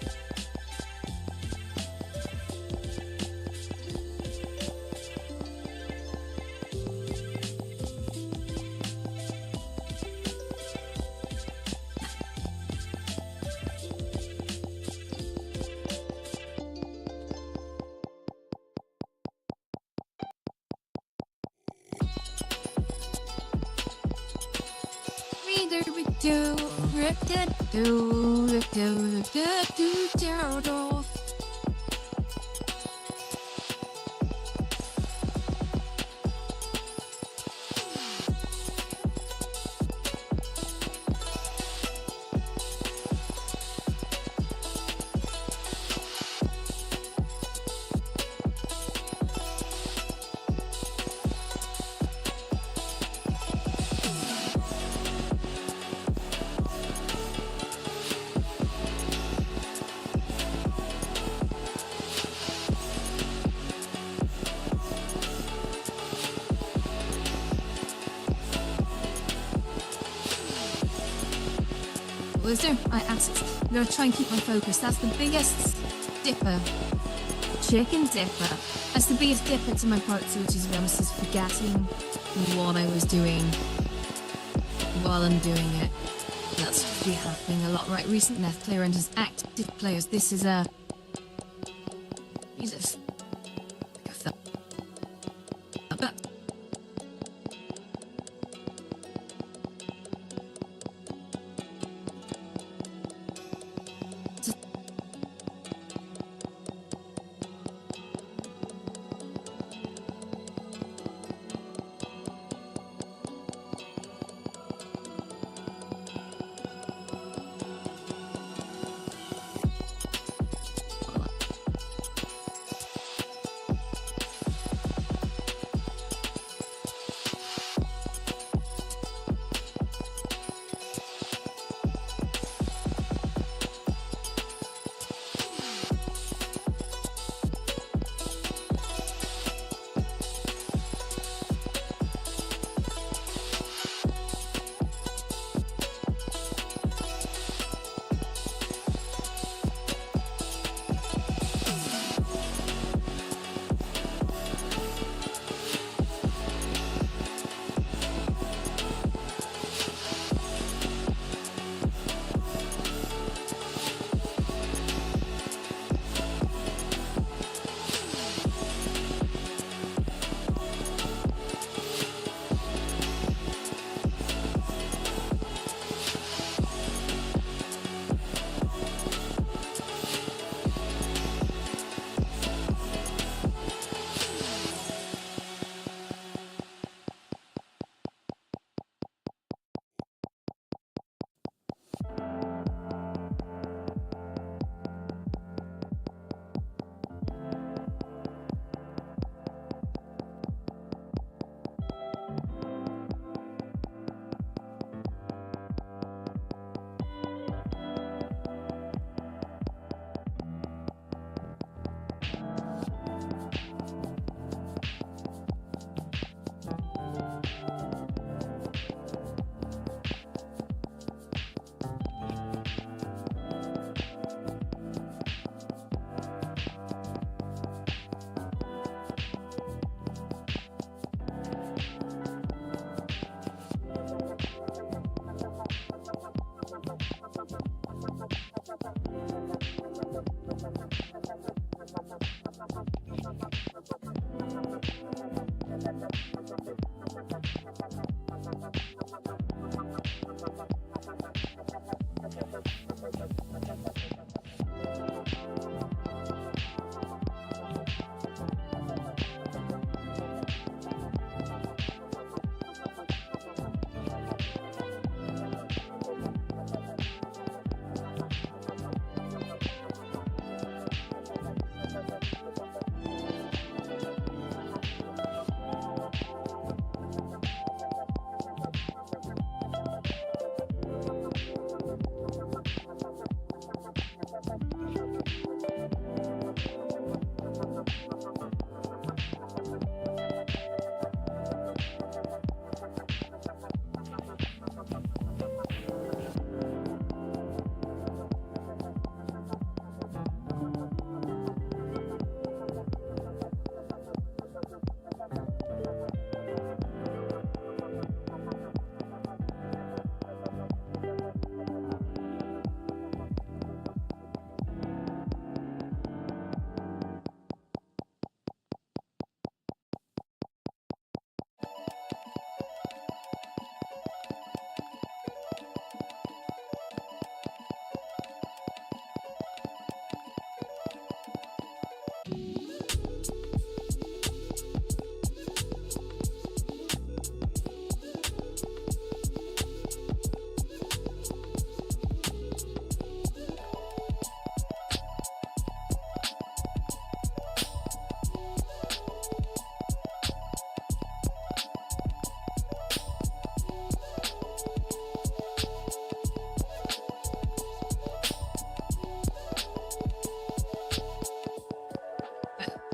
I asked, I'm going to try and keep my focus. That's the biggest dipper. Chicken dipper. That's the biggest dipper to my productivity, to be honest, is forgetting what I was doing while I'm doing it. That's really happening a lot. Right, recent left player enters active players. This is a... Jesus.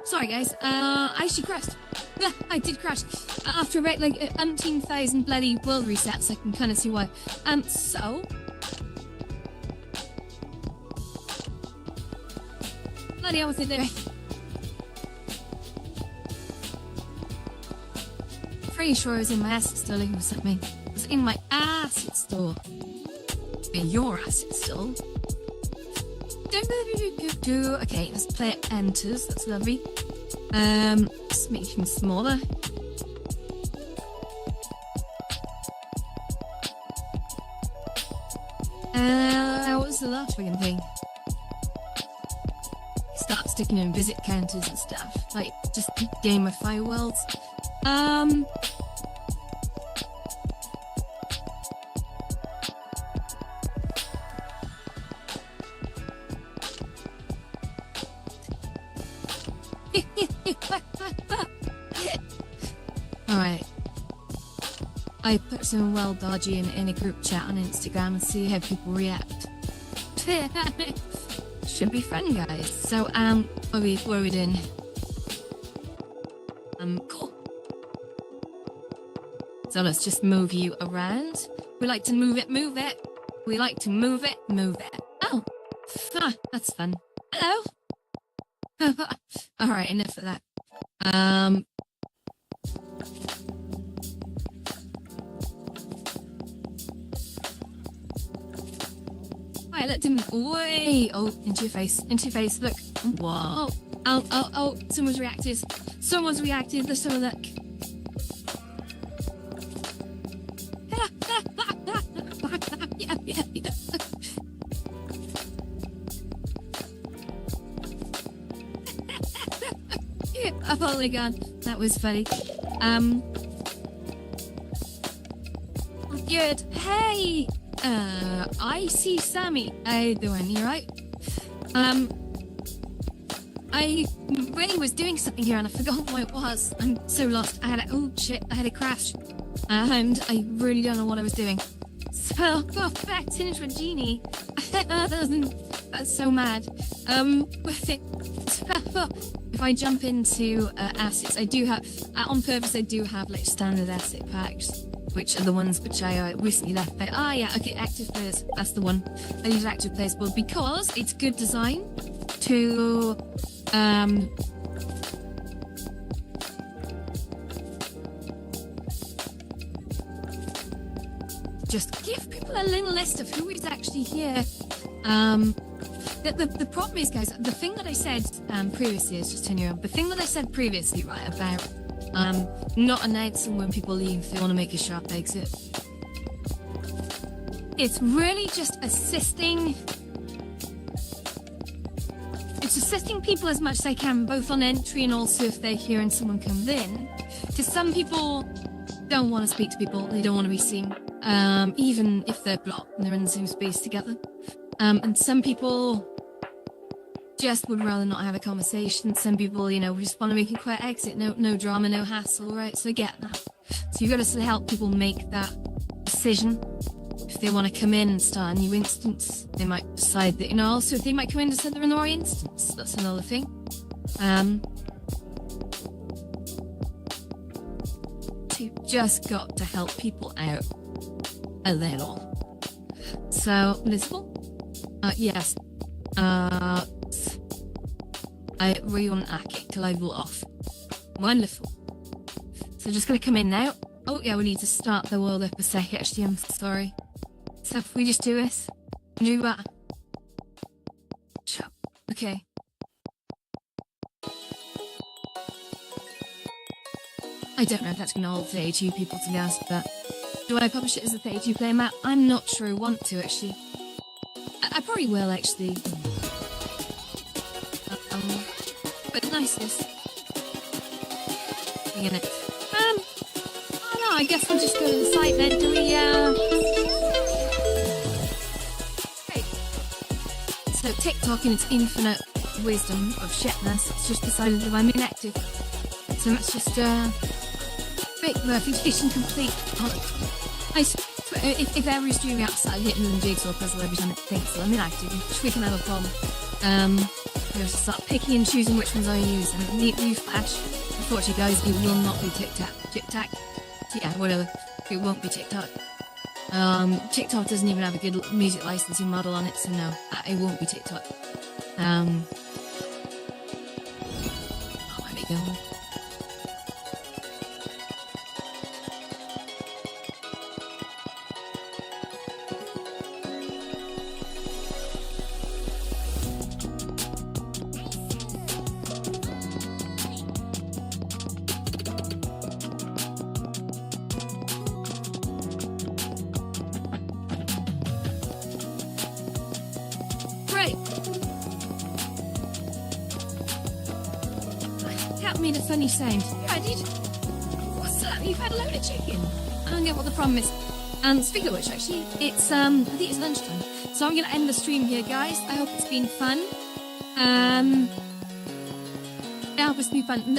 Sorry, guys. I actually crashed. Yeah, I did crash. After about like 18,000 bloody world resets, I can kind of see why. So. Bloody hell, was it there? Pretty sure it was in my asset store looking for something. It was in my asset store. In your asset store? Okay, this player enters. That's lovely. Let's make him smaller. What was the last friggin' thing? Start sticking in visit counters and stuff. Like, just gamify worlds. Alright. I put some well dodgy in a group chat on Instagram and see how people react. Should be fun, guys. So, what are we doing? Cool. So let's just move you around. We like to move it, move it. We like to move it, move it. Oh, that's fun. Hello. All right, enough of that. Right, let him. Wait. Oh, into your face. Into your face. Look. Whoa. Oh. Someone's reacted. Someone's reacted. Let's have a look. Yeah. A polygon. That was funny. Good. Hey. I see Sammy. How you doing? You right? I really was doing something here and I forgot what it was. I'm so lost. I had a crash. And I really don't know what I was doing. So, back into a genie. That's so mad. If I jump into assets, I do have, on purpose, I do have like standard asset packs, which are the ones which I recently left. But, okay, active players, that's the one. I use active players board because it's good design to, just give people a little list of who is actually here. The problem is, guys, the thing that I said previously is just turn you on. The thing that I said previously, right, about not announcing when people leave if they want to make a sharp exit. It's really just assisting. It's assisting people as much as I can, both on entry and also if they're here and someone comes in. Because some people don't want to speak to people, they don't want to be seen, even if they're blocked and they're in the same space together. And some people just would rather not have a conversation. Some people, just want to make a quick exit, no drama, no hassle, right? So I get that. So you've got to sort of help people make that decision. If they want to come in and start a new instance, they might decide that, also if they might come in to set their another instance, that's another thing. So you've just got to help people out a little. So, Elizabeth? Yes. I really want to kick the level off. Wonderful. So just going to come in now. Oh, yeah, we need to start the world up a sec, actually, I'm sorry. So if we just do this, do that. Sure. Okay. I don't know if that's going to hold 32 people to be honest, but do I publish it as a 32 player map? I'm not sure I want to, actually. I probably will, actually. But niceness. Bringing it. I guess we'll just go to the site then, do we, Great. So TikTok in its infinite wisdom of shitness, it's just decided that I'm inactive. So let's just, make verification complete. if every stream outside hitting the jigsaw puzzle every time it thinks that I'm inactive, we can have a problem. I have to start picking and choosing which ones I use. And newsflash, unfortunately, guys, it will not be TikTok. Yeah, whatever. It won't be TikTok. TikTok doesn't even have a good music licensing model on it, so no, it won't be TikTok. Oh, there we go. Cat made a funny sound. Yeah, I did. What's that? You've had a load of chicken. I don't get what the problem is. And speaking of which, actually, it's I think it's lunchtime. So I'm gonna end the stream here, guys. I hope it's been fun. I hope it's been fun.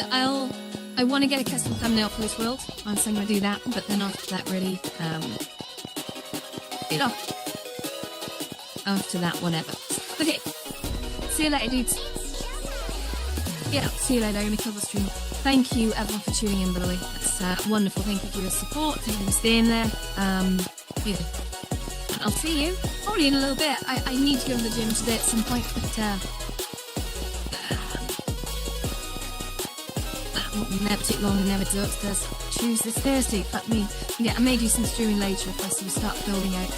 I want to get a custom thumbnail for this world. I'm saying I'm gonna do that, but then after that, really, you know, after that, whatever. Okay. See you later, dudes. Yeah, see you later. I'm going to kill the stream. Thank you, everyone, for tuning in, by the way. That's wonderful. Thank you for your support. Thank you for staying there. Yeah. I'll see you probably in a little bit. I need to go to the gym today at some point, but that won't never take long. It never does. Tuesday, Thursday. Fuck me. Yeah, I may do some streaming later if I sort of start building out.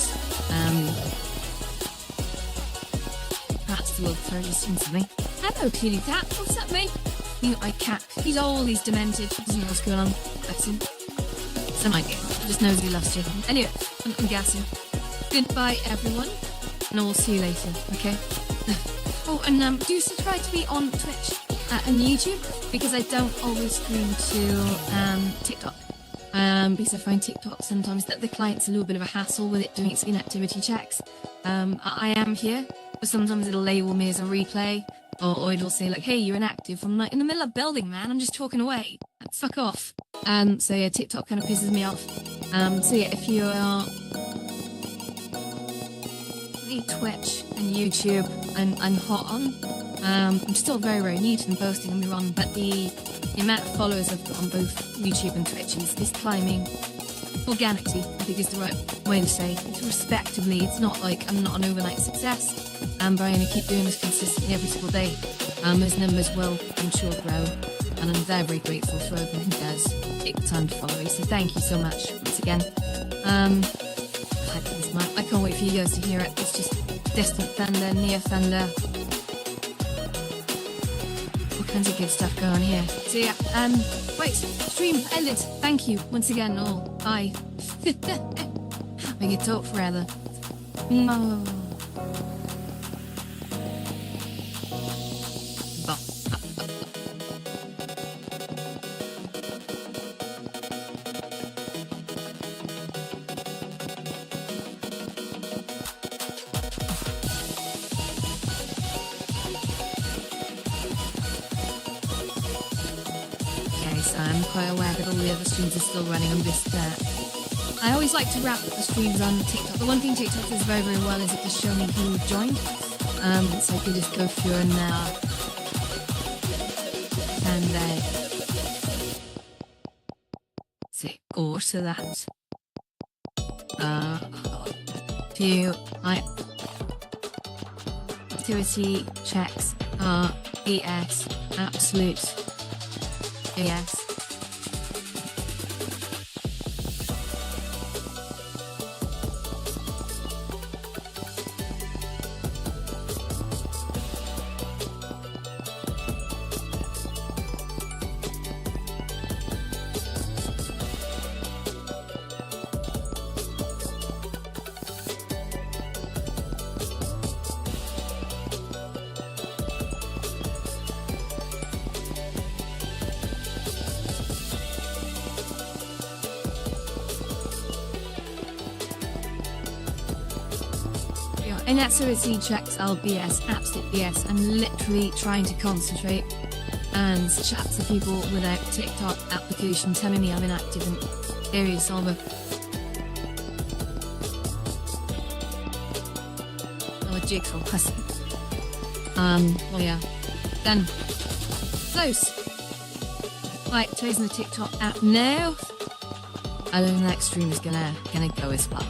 Perhaps the world furthest in something. Hello, Clearly Cat. What's up, mate? You know, my cat. He's old, he's demented. He doesn't know what's going on. Bless him. So my game. He just knows he loves chicken. Anyway, I'm gassing. Goodbye, everyone. And I'll see you later, okay? Oh, and do subscribe to me on Twitch and YouTube, because I don't always stream to TikTok. Because I find TikTok sometimes that the client's a little bit of a hassle with it doing its inactivity checks. I am here, but sometimes it'll label me as a replay. Or it'll say like, hey, you're inactive. I'm like, in the middle of building, man. I'm just talking away. Fuck off. So yeah, TikTok kind of pisses me off. So yeah, if you are Twitch and YouTube and hot on, I'm still very, very new to them posting, and be wrong, but the amount of followers I've got on both YouTube and Twitch is climbing organically, I think is the right way to say. It's respectably. It's not like I'm not an overnight success. But I only keep doing this consistently every single day. Those numbers will, I'm sure, grow. And I'm very, very grateful for everyone who does take the time to follow me. So thank you so much once again. I can't wait for you guys to hear it. It's just distant thunder, near thunder. All kinds of good stuff going on here. So yeah, wait, stream ended. Thank you once again all. Bye. We could talk forever. No. I'm quite aware that all the other streams are still running. I'm just, I always like to wrap up the streams on TikTok. The one thing TikTok does very, very well is it just shows me who joined. So I can just go through and say, go to that. Few, activity checks are ES, absolute. Yes. Inactivity checks are BS, absolute BS. I'm literally trying to concentrate and chat to people without TikTok application telling me I'm inactive and areas solver. jigsaw puzzle. Well, yeah. Done. Close. Right, closing the TikTok app now. I don't think that stream is gonna go as far.